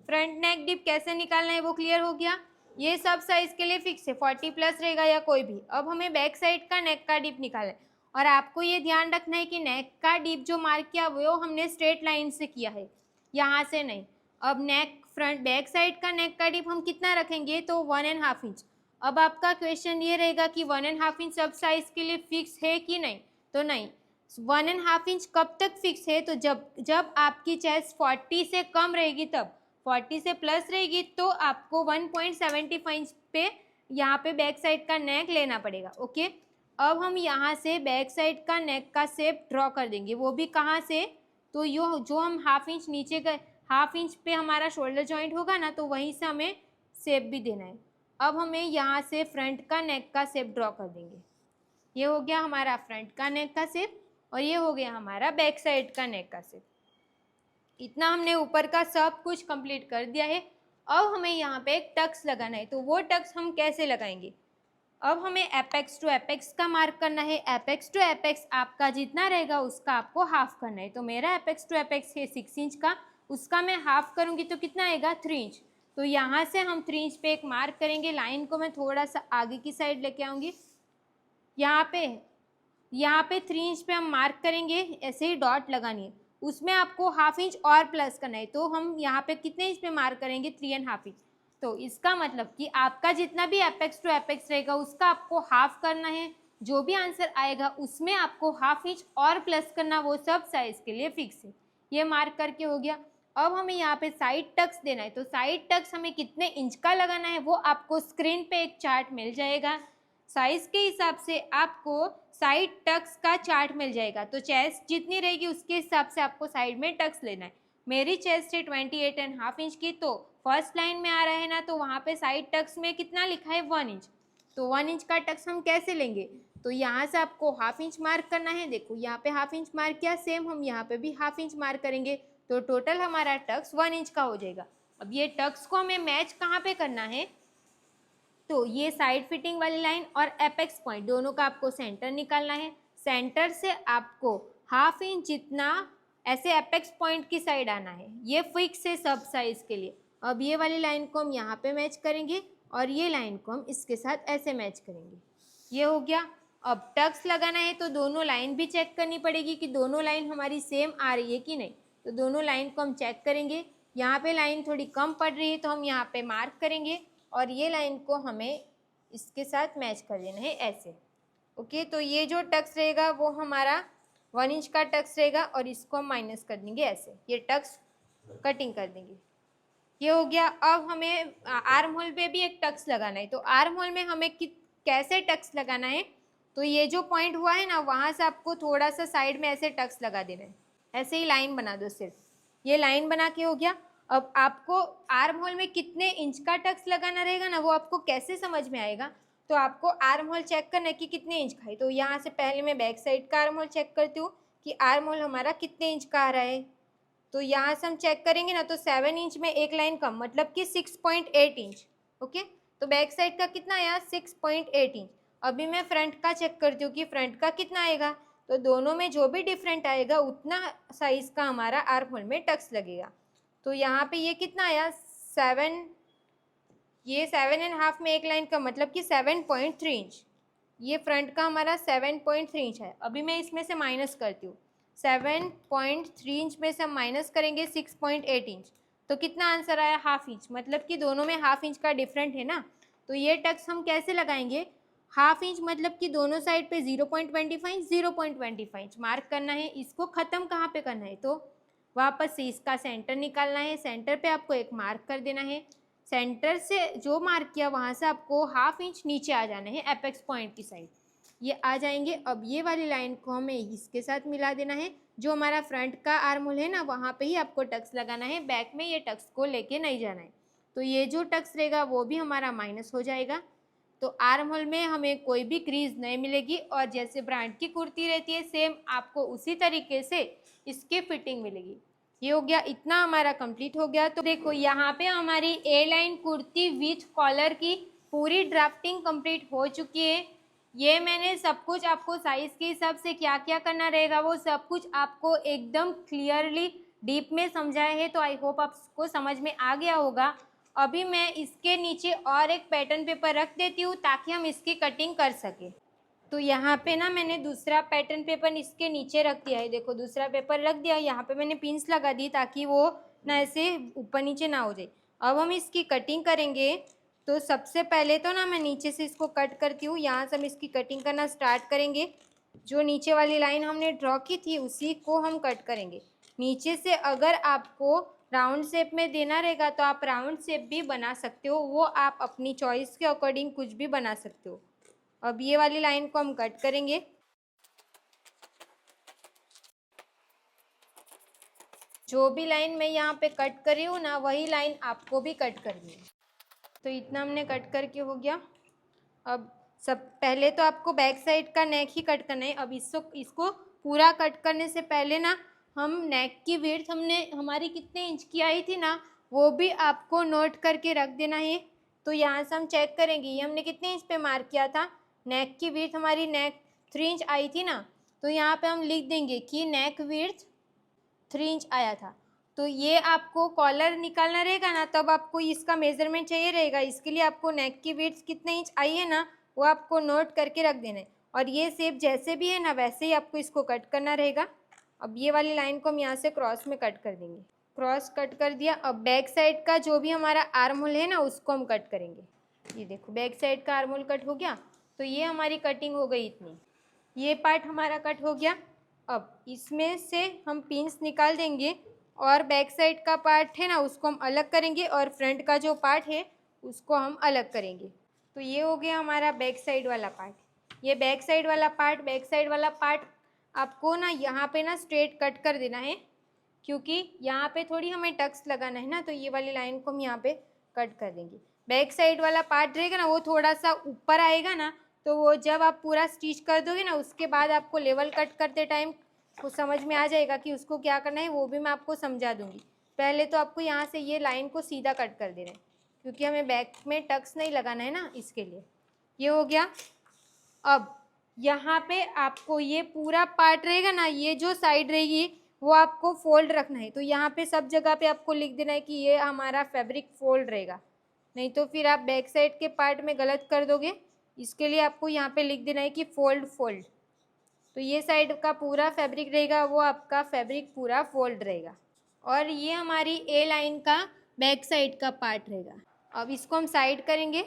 फ्रंट नेक डीप कैसे निकालना है वो क्लियर हो गया। ये सब साइज के लिए फिक्स है, 40 प्लस रहेगा या कोई भी। अब हमें बैक साइड का नेक का डीप निकालना है, और आपको ये ध्यान रखना है कि नेक का डीप जो मार्क किया वो हमने स्ट्रेट लाइन से किया है, यहाँ से नहीं। अब नेक फ्रंट बैक साइड का नेक का डीप हम कितना रखेंगे, तो 1.5 इंच। अब आपका क्वेश्चन ये रहेगा कि 1.5 इंच सब साइज के लिए फिक्स है कि नहीं, तो नहीं। 1.5 इंच कब तक फिक्स है, तो जब आपकी चेस्ट 40 से कम रहेगी तब। 40 से प्लस रहेगी तो आपको 1.75 पे यहाँ पे बैक साइड का नेक लेना पड़ेगा। ओके, अब हम यहाँ से बैक साइड का नेक का शेप ड्रॉ कर देंगे, वो भी कहाँ से, तो जो हम हाफ इंच नीचे का, हाफ इंच पे हमारा शोल्डर जॉइंट होगा ना, तो वहीं से हमें शेप भी देना है। अब हमें यहाँ से फ्रंट का नेक का शेप ड्रॉ कर देंगे। ये हो गया हमारा फ्रंट का नेक का शेप, और ये हो गया हमारा बैक साइड का नेक का शेप। इतना हमने ऊपर का सब कुछ कंप्लीट कर दिया है। अब हमें यहाँ पे एक टक्स लगाना है। तो वो टक्स हम कैसे लगाएंगे, अब हमें एपेक्स टू एपेक्स का मार्क करना है। एपेक्स टू एपेक्स आपका जितना रहेगा उसका आपको हाफ करना है। तो मेरा एपेक्स टू एपेक्स है 6 इंच का, उसका मैं हाफ करूँगी तो कितना आएगा 3 इंच। तो यहाँ से हम 3 इंच पे एक मार्क करेंगे। लाइन को मैं थोड़ा सा आगे की साइड लेके आऊँगी। यहाँ पे 3 इंच पे हम मार्क करेंगे, ऐसे ही डॉट लगानी है। उसमें आपको हाफ इंच और प्लस करना है, तो हम यहाँ पे कितने इंच पे मार्क करेंगे 3.5 इंच। तो इसका मतलब कि आपका जितना भी एपेक्स टू एपेक्स रहेगा उसका आपको हाफ करना है। जो भी आंसर आएगा उसमें आपको हाफ इंच और प्लस करना, वो सब साइज के लिए फिक्स है। ये मार्क करके हो गया। अब हमें यहाँ पे साइड टक्स देना है, तो साइड टक्स हमें कितने इंच का लगाना है वो आपको स्क्रीन पे एक चार्ट मिल जाएगा। साइज के हिसाब से आपको साइड टक्स का चार्ट मिल जाएगा। तो चेस्ट जितनी रहेगी उसके हिसाब से आपको साइड में टक्स लेना है। मेरी चेस्ट है 28.5 इंच की, तो फर्स्ट लाइन में आ रहा है ना, तो वहाँ पे साइड टक्स में कितना लिखा है 1 इंच। तो 1 इंच का टक्स हम कैसे लेंगे, तो यहाँ से आपको हाफ इंच मार्क करना है। देखो यहाँ पे हाफ इंच मार्क किया, सेम हम यहाँ पे भी हाफ इंच मार्क करेंगे, तो टोटल हमारा टक्स 1 इंच का हो जाएगा। अब ये टक्स को हमें मैच कहाँ पे करना है, तो ये साइड फिटिंग वाली लाइन और एपेक्स पॉइंट दोनों का आपको सेंटर निकालना है। सेंटर से आपको हाफ इंच जितना ऐसे एपेक्स पॉइंट की साइड आना है। ये फिक्स है सब साइज के लिए। अब ये वाली लाइन को हम यहाँ पे मैच करेंगे और ये लाइन को हम इसके साथ ऐसे मैच करेंगे। ये हो गया। अब टक्स लगाना है तो दोनों लाइन भी चेक करनी पड़ेगी कि दोनों लाइन हमारी सेम आ रही है कि नहीं। तो दोनों लाइन को हम चेक करेंगे। यहाँ पे लाइन थोड़ी कम पड़ रही है तो हम यहाँ पे मार्क करेंगे और ये लाइन को हमें इसके साथ मैच कर देना है ऐसे। ओके, तो ये जो टक्स रहेगा वो हमारा 1 इंच का टक्स रहेगा और इसको हम माइनस कर देंगे ऐसे, ये टक्स कटिंग कर देंगे। ये हो गया। अब हमें आर्म होल पे भी एक टक्स लगाना है। तो आर्म होल में हमें कैसे टक्स लगाना है, तो ये जो पॉइंट हुआ है ना, वहाँ से आपको थोड़ा सा साइड में ऐसे टक्स लगा देना है। ऐसे ही लाइन बना दो, सिर्फ ये लाइन बना के हो गया। अब आपको आर्म होल में कितने इंच का टक्स लगाना रहेगा ना, वो आपको कैसे समझ में आएगा, तो आपको आर्म होल चेक करना है कि कितने इंच का है। तो यहाँ से पहले मैं बैक साइड का आर्म होल चेक करती हूँ कि आर्म होल हमारा कितने इंच का आ रहा है। तो यहाँ से हम चेक करेंगे ना, तो 7 इंच में एक लाइन कम, मतलब कि 6.8 इंच। ओके, तो बैक साइड का कितना आया 6.8 इंच। अभी मैं फ्रंट का चेक करती हूँ कि फ्रंट का कितना आएगा। तो दोनों में जो भी डिफरेंट आएगा उतना साइज का हमारा आर्म होल में टक्स लगेगा। तो यहाँ पे ये कितना आया 7, ये 7.5 में एक लाइन का, मतलब कि 7.3 इंच। ये फ्रंट का हमारा 7.3 इंच है। अभी मैं इसमें से माइनस करती हूँ। 7.3 इंच में से हम माइनस करेंगे 6.8 इंच, तो कितना आंसर आया हाफ इंच, मतलब कि दोनों में हाफ इंच का डिफरेंट है ना। तो ये टक्स हम कैसे लगाएंगे, हाफ इंच मतलब कि दोनों साइड पे 0.25 इंच मार्क करना है। इसको ख़त्म कहाँ पे करना है, तो वापस से इसका सेंटर निकालना है। सेंटर पे आपको एक मार्क कर देना है। सेंटर से जो मार्क किया वहाँ से आपको हाफ इंच नीचे आ जाना है एपेक्स पॉइंट की साइड, ये आ जाएंगे। अब ये वाली लाइन को हमें इसके साथ मिला देना है। जो हमारा फ्रंट का आर्म होल है ना, वहाँ पे ही आपको टक्स लगाना है, बैक में ये टक्स को लेके नहीं जाना है। तो ये जो टक्स रहेगा वो भी हमारा माइनस हो जाएगा। तो आर्म होल में हमें कोई भी क्रीज नहीं मिलेगी और जैसे ब्रांड की कुर्ती रहती है सेम आपको उसी तरीके से इसकी फिटिंग मिलेगी। ये हो गया, इतना हमारा कंप्लीट हो गया। तो देखो यहाँ पे हमारी ए लाइन कुर्ती विथ कॉलर की पूरी ड्राफ्टिंग कंप्लीट हो चुकी है। ये मैंने सब कुछ आपको साइज के हिसाब से क्या क्या करना रहेगा वो सब कुछ आपको एकदम क्लियरली डीप में समझाया है। तो आई होप आपको समझ में आ गया होगा। अभी मैं इसके नीचे और एक पैटर्न पेपर रख देती हूँ ताकि हम इसकी कटिंग कर सकें। तो यहाँ पे ना मैंने दूसरा पैटर्न पेपर इसके नीचे रख दिया है। देखो दूसरा पेपर रख दिया, यहाँ पे मैंने पिन्स लगा दी ताकि वो ना ऐसे ऊपर नीचे ना हो जाए। अब हम इसकी कटिंग करेंगे। तो सबसे पहले तो ना मैं नीचे से इसको कट करती हूँ। यहाँ से हम इसकी कटिंग करना स्टार्ट करेंगे। जो नीचे वाली लाइन हमने ड्रॉ की थी उसी को हम कट करेंगे नीचे से। अगर आपको राउंड शेप में देना रहेगा तो आप राउंड शेप भी बना सकते हो, वो आप अपनी चॉइस के अकॉर्डिंग कुछ भी बना सकते हो। अब ये वाली लाइन को हम कट करेंगे। जो भी लाइन मैं यहाँ पे कट कर रही हूँ ना, वही लाइन आपको भी कट करनी है। तो इतना हमने कट करके हो गया। अब सब पहले तो आपको बैक साइड का नेक ही कट करना है। अब इसको पूरा कट करने से पहले ना हम नेक की विड्थ हमने हमारी कितने इंच की आई थी ना, वो भी आपको नोट करके रख देना है। तो यहाँ से हम चेक करेंगे ये हमने कितने इंच पे मार्क किया था। नेक की विड्थ हमारी 3 इंच आई थी ना, तो यहाँ पे हम लिख देंगे कि नेक विड्थ 3 इंच आया था। तो ये आपको कॉलर निकालना रहेगा ना, तब आपको इसका मेजरमेंट चाहिए रहेगा। इसके लिए आपको नेक की विड्थ कितने इंच आई है ना, वो आपको नोट करके रख देना है। और ये शेप जैसे भी है ना वैसे ही आपको इसको कट करना रहेगा। अब ये वाली लाइन को हम यहाँ से क्रॉस में कट कर देंगे। क्रॉस कट कर दिया। अब बैक साइड का जो भी हमारा आर्म होल है ना उसको हम कट करेंगे। ये देखो बैक साइड का आर्म होल कट हो गया। तो ये हमारी कटिंग हो गई इतनी। ये पार्ट हमारा कट हो गया। अब इसमें से हम पिन्स निकाल देंगे और बैक साइड का पार्ट है ना उसको हम अलग करेंगे और फ्रंट का जो पार्ट है उसको हम अलग करेंगे। तो ये हो गया हमारा बैक साइड वाला पार्ट। ये बैक साइड वाला पार्ट आपको ना यहाँ पे ना स्ट्रेट कट कर देना है, क्योंकि यहाँ पे थोड़ी हमें टक्स लगाना है ना, तो ये वाली लाइन को हम यहाँ पे कट कर देंगे। बैक साइड वाला पार्ट रहेगा ना वो थोड़ा सा ऊपर आएगा ना, तो वो जब आप पूरा स्टिच कर दोगे ना उसके बाद आपको लेवल कट करते टाइम को समझ में आ जाएगा कि उसको क्या करना है, वो भी मैं आपको समझा दूंगी। पहले तो आपको यहाँ से ये लाइन को सीधा कट कर देना है, क्योंकि हमें बैक में टक्स नहीं लगाना है ना, इसके लिए। ये हो गया। अब यहाँ पे आपको ये पूरा पार्ट रहेगा ना, ये जो साइड रहेगी वो आपको फोल्ड रखना है। तो यहाँ पे सब जगह पे आपको लिख देना है कि ये हमारा फैब्रिक फोल्ड रहेगा, नहीं तो फिर आप बैक साइड के पार्ट में गलत कर दोगे। इसके लिए आपको यहाँ पे लिख देना है कि फोल्ड फोल्ड। तो ये साइड का पूरा फैब्रिक रहेगा वो आपका फैब्रिक पूरा फोल्ड रहेगा। और ये हमारी ए लाइन का बैक साइड का पार्ट रहेगा। अब इसको हम साइड करेंगे।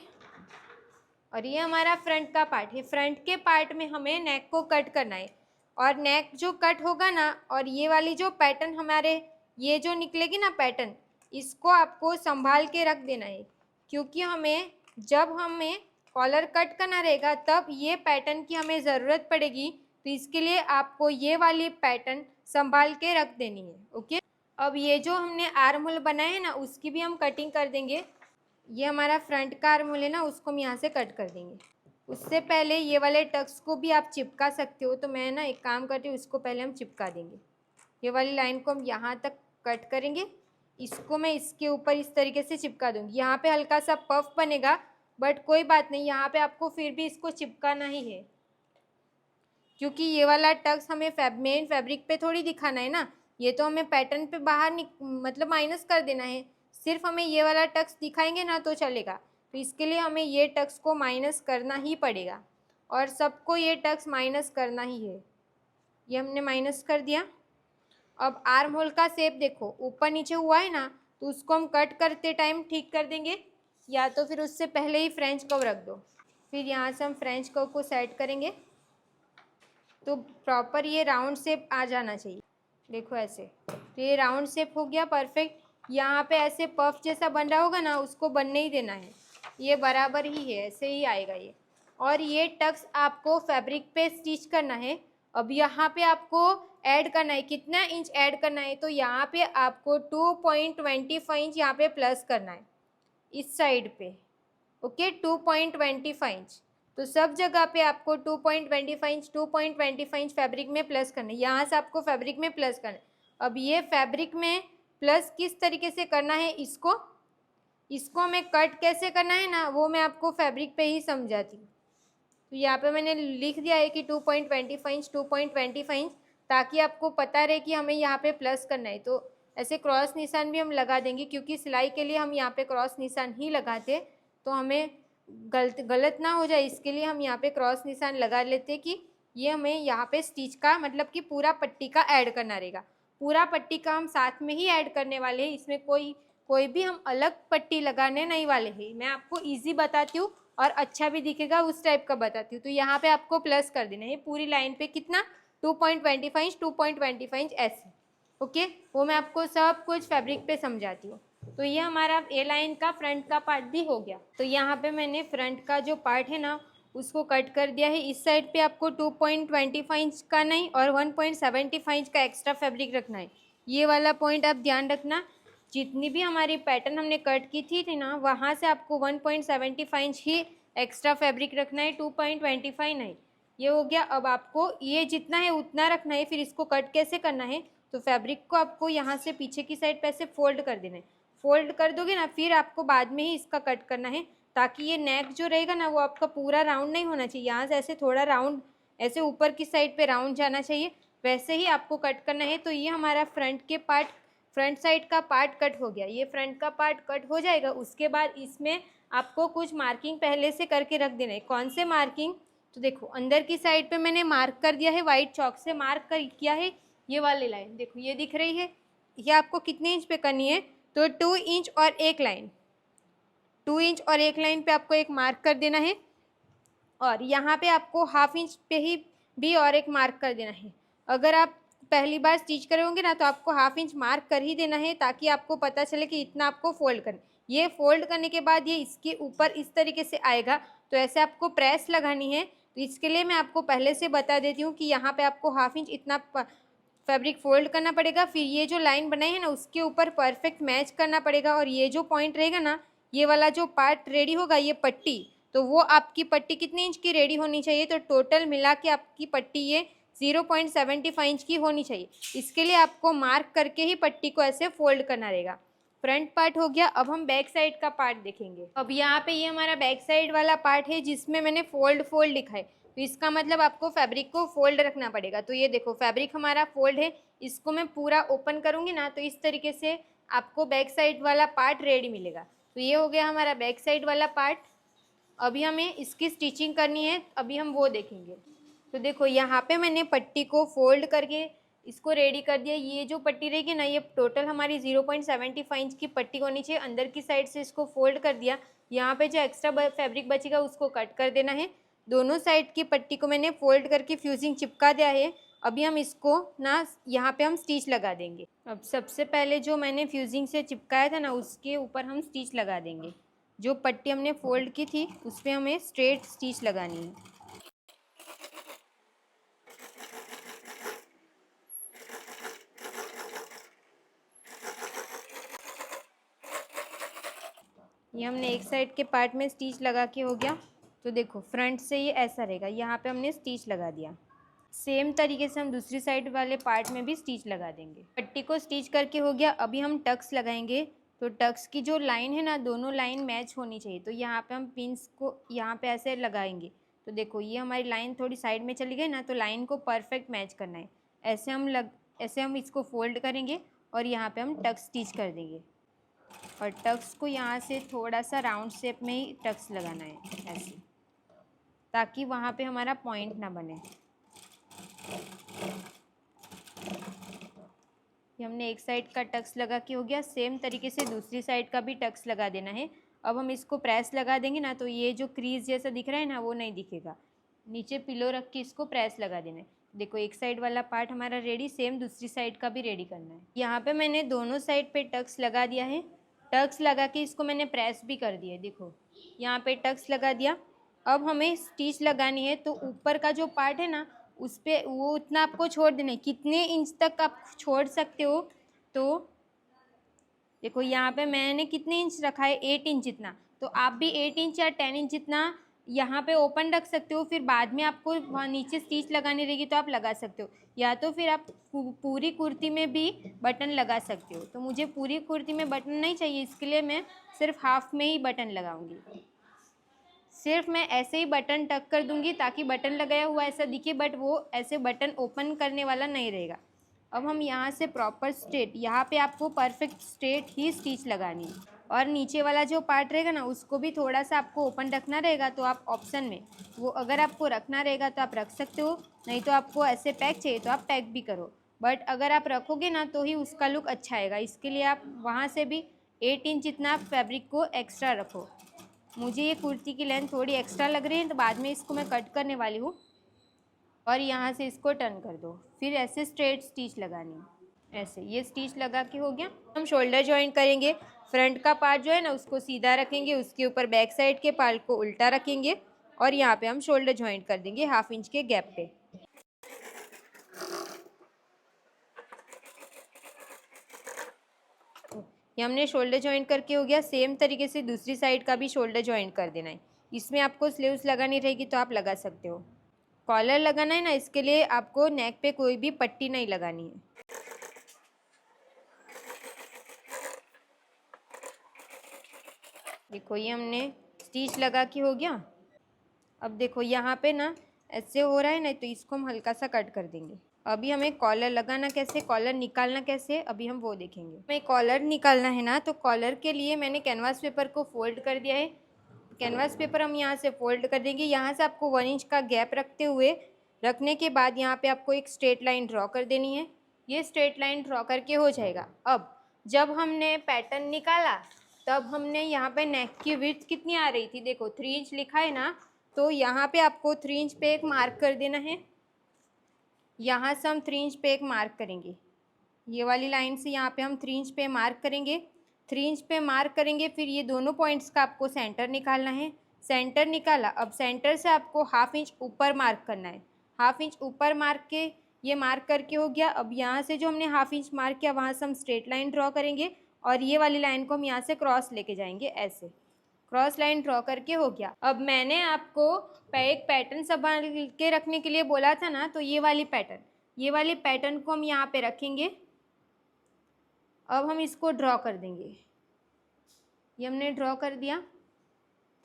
और ये हमारा फ्रंट का पार्ट है। फ्रंट के पार्ट में हमें नेक को कट करना है। और नेक जो कट होगा ना, और ये वाली जो पैटर्न हमारे ये जो निकलेगी ना पैटर्न, इसको आपको संभाल के रख देना है, क्योंकि हमें जब हमें कॉलर कट करना रहेगा तब ये पैटर्न की हमें ज़रूरत पड़ेगी। तो इसके लिए आपको ये वाली पैटर्न संभाल के रख देनी है। ओके। अब ये जो हमने आर्म होल बनाए हैं ना उसकी भी हम कटिंग कर देंगे। ये हमारा फ्रंट का आर्म होल है ना, उसको हम यहाँ से कट कर देंगे। उससे पहले ये वाले टक्स को भी आप चिपका सकते हो, तो मैं ना एक काम करती हूँ, उसको पहले हम चिपका देंगे। ये वाली लाइन को हम यहाँ तक कट करेंगे। इसको मैं इसके ऊपर इस तरीके से चिपका दूँगी। यहाँ पे हल्का सा पफ बनेगा, बट कोई बात नहीं, यहाँ पे आपको फिर भी इसको चिपकाना ही है, क्योंकि ये वाला टक्स हमें मेन फैब्रिक पे थोड़ी दिखाना है ना, ये तो हमें पैटर्न पे बाहर मतलब माइनस कर देना है। सिर्फ हमें ये वाला टक्स दिखाएंगे ना तो चलेगा, तो इसके लिए हमें ये टक्स को माइनस करना ही पड़ेगा और सबको ये टक्स माइनस करना ही है। ये हमने माइनस कर दिया। अब आर्म होल का शेप देखो ऊपर नीचे हुआ है ना, तो उसको हम कट करते टाइम ठीक कर देंगे, या तो फिर उससे पहले ही फ्रेंच कर्व रख दो। फिर यहाँ से हम फ्रेंच कर्व को सेट करेंगे, तो प्रॉपर ये राउंड शेप आ जाना चाहिए। देखो ऐसे, तो ये राउंड शेप हो गया परफेक्ट। यहाँ पे ऐसे पफ जैसा बन रहा होगा ना, उसको बनने ही देना है, ये बराबर ही है, ऐसे ही आएगा ये। और ये टक्स आपको फैब्रिक पे स्टिच करना है। अब यहाँ पे आपको ऐड करना है, कितना इंच ऐड करना है, तो यहाँ पे आपको 2.25 इंच यहाँ पे प्लस करना है इस साइड पे। Okay, 2.25 inch. तो सब जगह पे आपको 2.25 इंच फैब्रिक में प्लस करना है। यहाँ से आपको फैब्रिक में प्लस करना है। अब ये फैब्रिक में प्लस किस तरीके से करना है, इसको हमें कट कैसे करना है ना, वो मैं आपको फैब्रिक पे ही समझाती हूँ। तो यहाँ पे मैंने लिख दिया है कि 2.25 इंच, ताकि आपको पता रहे कि हमें यहाँ पे प्लस करना है। तो ऐसे क्रॉस निशान भी हम लगा देंगे, क्योंकि सिलाई के लिए हम यहाँ पे क्रॉस निशान ही लगाते, तो हमें गलत ना हो जाए, इसके लिए हम यहाँ पे क्रॉस निशान लगा लेते कि ये हमें यहाँ पे स्टिच का मतलब कि पूरा पट्टी का ऐड करना रहेगा। पूरा पट्टी का हम साथ में ही ऐड करने वाले हैं, इसमें कोई भी हम अलग पट्टी लगाने नहीं वाले हैं। मैं आपको ईजी बताती हूँ और अच्छा भी दिखेगा उस टाइप का बताती हूँ। तो यहाँ पे आपको प्लस कर देना है पूरी लाइन पे, कितना 2.25 इंच ऐसे। ओके, वो मैं आपको सब कुछ फैब्रिक पे समझाती हूँ। तो ये हमारा ए लाइन का फ्रंट का पार्ट भी हो गया। तो यहाँ पे मैंने फ्रंट का जो पार्ट है ना उसको कट कर दिया है। इस साइड पे आपको 2.25 इंच का नहीं और 1.75 इंच का एक्स्ट्रा फैब्रिक रखना है। ये वाला पॉइंट आप ध्यान रखना, जितनी भी हमारी पैटर्न हमने कट की थी ना, वहाँ से आपको 1.75 इंच ही एक्स्ट्रा फैब्रिक रखना है, 2.25 नहीं। ये हो गया। अब आपको ये जितना है उतना रखना है। फिर इसको कट कैसे करना है, तो फैब्रिक को आपको यहाँ से पीछे की साइड पे ऐसे फोल्ड कर देना है। फोल्ड कर दोगे ना, फिर आपको बाद में ही इसका कट करना है, ताकि ये नेक जो रहेगा ना वो आपका पूरा राउंड नहीं होना चाहिए। यहाँ से ऐसे थोड़ा राउंड, ऐसे ऊपर की साइड पे राउंड जाना चाहिए, वैसे ही आपको कट करना है। तो ये हमारा फ्रंट के पार्ट फ्रंट साइड का पार्ट कट हो गया, ये फ्रंट का पार्ट कट हो जाएगा। उसके बाद इसमें आपको कुछ मार्किंग पहले से करके रख देना है। कौन से मार्किंग? तो देखो अंदर की साइड पे मैंने मार्क कर दिया है, वाइट चॉक से मार्क कर किया है। ये वाली लाइन देखो ये दिख रही है, ये आपको कितने इंच पे करनी है? तो 2 इंच और एक लाइन, 2 इंच और एक लाइन पे आपको एक मार्क कर देना है। और यहाँ पे आपको हाफ इंच पे ही भी और एक मार्क कर देना है। अगर आप पहली बार स्टिच करोगे ना तो आपको हाफ इंच मार्क कर ही देना है, ताकि आपको पता चले कि इतना आपको फोल्ड करना। ये फोल्ड करने के बाद ये इसके ऊपर इस तरीके से आएगा, तो ऐसे आपको प्रेस लगानी है। तो इसके लिए मैं आपको पहले से बता देती हूँ कि यहाँ पे आपको हाफ इंच इतना फैब्रिक फोल्ड करना पड़ेगा। फिर ये जो लाइन बनाई है ना उसके ऊपर परफेक्ट मैच करना पड़ेगा। और ये जो पॉइंट रहेगा ना, ये वाला जो पार्ट रेडी होगा, ये पट्टी, तो वो आपकी पट्टी कितने इंच की रेडी होनी चाहिए? तो टोटल मिला के आपकी पट्टी ये 0.75 इंच की होनी चाहिए। इसके लिए आपको मार्क करके ही पट्टी को ऐसे फोल्ड करना रहेगा। फ्रंट पार्ट हो गया। अब हम बैक साइड का पार्ट देखेंगे। अब यहाँ पे ये हमारा बैक साइड वाला पार्ट है जिसमें मैंने फोल्ड लिखा है। तो इसका मतलब आपको फैब्रिक को फोल्ड रखना पड़ेगा। तो ये देखो फैब्रिक हमारा फोल्ड है, इसको मैं पूरा ओपन करूँगी ना तो इस तरीके से आपको बैक साइड वाला पार्ट रेडी मिलेगा। तो ये हो गया हमारा बैक साइड वाला पार्ट। अभी हमें इसकी स्टिचिंग करनी है, अभी हम वो देखेंगे। तो देखो यहाँ पे मैंने पट्टी को फोल्ड करके इसको रेडी कर दिया। ये जो पट्टी रहेगी ना, ये टोटल हमारी 0.75 इंच की पट्टी होनी चाहिए। अंदर की साइड से इसको फोल्ड कर दिया। यहाँ पे जो एक्स्ट्रा फैब्रिक बचेगा उसको कट कर देना है। दोनों साइड की पट्टी को मैंने फोल्ड करके फ्यूजिंग चिपका दिया है। अभी हम इसको ना यहाँ पे हम स्टिच लगा देंगे। अब सबसे पहले जो मैंने फ्यूजिंग से चिपकाया था ना उसके ऊपर हम स्टिच लगा देंगे। जो पट्टी हमने फोल्ड की थी उस पर हमें स्ट्रेट स्टिच लगानी है। ये हमने एक साइड के पार्ट में स्टिच लगा के हो गया। तो देखो फ्रंट से ये ऐसा रहेगा, यहाँ पे हमने स्टिच लगा दिया। सेम तरीके से हम दूसरी साइड वाले पार्ट में भी स्टिच लगा देंगे। पट्टी को स्टिच करके हो गया। अभी हम टक्स लगाएंगे। तो टक्स की जो लाइन है ना, दोनों लाइन मैच होनी चाहिए। तो यहाँ पे हम पिंस को यहाँ पे ऐसे लगाएंगे। तो देखो ये हमारी लाइन थोड़ी साइड में चली गई ना, तो लाइन को परफेक्ट मैच करना है। ऐसे हम इसको फोल्ड करेंगे और यहाँ पे हम टक्स स्टिच कर देंगे। और टक्स को यहाँ से थोड़ा सा राउंड शेप में ही टक्स लगाना है ऐसे, ताकि वहाँ पे हमारा पॉइंट ना बने। ये हमने एक साइड का टक्स लगा के हो गया। सेम तरीके से दूसरी साइड का भी टक्स लगा देना है। अब हम इसको प्रेस लगा देंगे ना, तो ये जो क्रीज जैसा दिख रहा है ना वो नहीं दिखेगा। नीचे पिलो रख के इसको प्रेस लगा देना है। देखो एक साइड वाला पार्ट हमारा रेडी, सेम दूसरी साइड का भी रेडी करना है। यहाँ पे मैंने दोनों साइड पे टक्स लगा दिया है। टक्स लगा के इसको मैंने प्रेस भी कर दिया है। देखो यहाँ पे टक्स लगा दिया। अब हमें स्टिच लगानी है। तो ऊपर का जो पार्ट है ना उस पर वो उतना आपको छोड़ देना है। कितने इंच तक आप छोड़ सकते हो? तो देखो यहाँ पे मैंने कितने इंच रखा है, 8 इंच इतना। तो आप भी 8 इंच या 10 इंच इतना यहाँ पे ओपन रख सकते हो। फिर बाद में आपको वहाँ नीचे स्टिच लगानी रहेगी तो आप लगा सकते हो, या तो फिर आप पूरी कुर्ती में भी बटन लगा सकते हो। तो मुझे पूरी कुर्ती में बटन नहीं चाहिए, इसके लिए मैं सिर्फ हाफ में ही बटन लगाऊंगी। सिर्फ मैं ऐसे ही बटन टक कर दूंगी ताकि बटन लगाया हुआ ऐसा दिखे, बट वो ऐसे बटन ओपन करने वाला नहीं रहेगा। अब हम यहाँ से प्रॉपर स्ट्रेट, यहाँ पे आपको परफेक्ट स्ट्रेट ही स्टिच लगानी है। और नीचे वाला जो पार्ट रहेगा ना उसको भी थोड़ा सा आपको ओपन रखना रहेगा। तो आप ऑप्शन में वो अगर आपको रखना रहेगा तो आप रख सकते हो, नहीं तो आपको ऐसे पैक चाहिए तो आप पैक भी करो। बट अगर आप रखोगे ना तो ही उसका लुक अच्छा आएगा। इसके लिए आप वहाँ से भी 8 इंच इतना फैब्रिक को एक्स्ट्रा रखो। मुझे ये कुर्ती की लेंथ थोड़ी एक्स्ट्रा लग रही है तो बाद में इसको मैं कट करने वाली हूँ। और यहाँ से इसको टर्न कर दो। फिर ऐसे स्ट्रेट स्टिच लगानी है। ऐसे ये स्टिच लगा के हो गया। हम शोल्डर जॉइंट करेंगे। फ्रंट का पार्ट जो है ना उसको सीधा रखेंगे, उसके ऊपर बैक साइड के पार्ट को उल्टा रखेंगे और यहाँ पे हम शोल्डर जॉइंट कर देंगे हाफ इंच के गैप पे। ये हमने शोल्डर जॉइंट करके हो गया। सेम तरीके से दूसरी साइड का भी शोल्डर जॉइंट कर देना है। इसमें आपको स्लीव्स लगानी रहेगी तो आप लगा सकते हो। कॉलर लगाना है ना, इसके लिए आपको नेक पे कोई भी पट्टी नहीं लगानी है। देखो ये हमने स्टिच लगा के हो गया। अब देखो यहाँ पे ना ऐसे हो रहा है ना, तो इसको हम हल्का सा कट कर देंगे। अभी हमें कॉलर लगाना कैसे, कॉलर निकालना कैसे, अभी हम वो देखेंगे। हमें कॉलर निकालना है ना, तो कॉलर के लिए मैंने कैनवास पेपर को फोल्ड कर दिया है। कैनवास पेपर हम यहाँ से फोल्ड कर देंगे। यहाँ से आपको 1 इंच का गैप रखने के बाद यहाँ पे आपको एक स्ट्रेट लाइन ड्रॉ कर देनी है। ये स्ट्रेट लाइन ड्रॉ करके हो जाएगा। अब जब हमने पैटर्न निकाला तब हमने यहाँ पे नेक की विड्थ कितनी आ रही थी, देखो 3 इंच लिखा है ना, तो यहाँ पे आपको 3 इंच पे एक मार्क कर देना है। यहाँ से हम 3 इंच पे एक मार्क करेंगे, ये वाली लाइन से यहाँ पे हम 3 इंच पे मार्क करेंगे। 3 इंच पे मार्क करेंगे, फिर ये दोनों पॉइंट्स का आपको सेंटर निकालना है। सेंटर निकाला, अब सेंटर से आपको 1/2 इंच ऊपर मार्क करना है। 1/2 इंच ऊपर मार्क के, ये मार्क करके हो गया। अब यहाँ से जो हमने 1/2 इंच मार्क किया वहाँ से हम स्ट्रेट लाइन ड्रॉ करेंगे और ये वाली लाइन को हम यहाँ से क्रॉस लेके जाएंगे, ऐसे क्रॉस लाइन ड्रॉ करके हो गया। अब मैंने आपको एक पैटर्न संभाल के रखने के लिए बोला था ना, तो ये वाली पैटर्न को हम यहाँ पे रखेंगे। अब हम इसको ड्रॉ कर देंगे। ये हमने ड्रॉ कर दिया,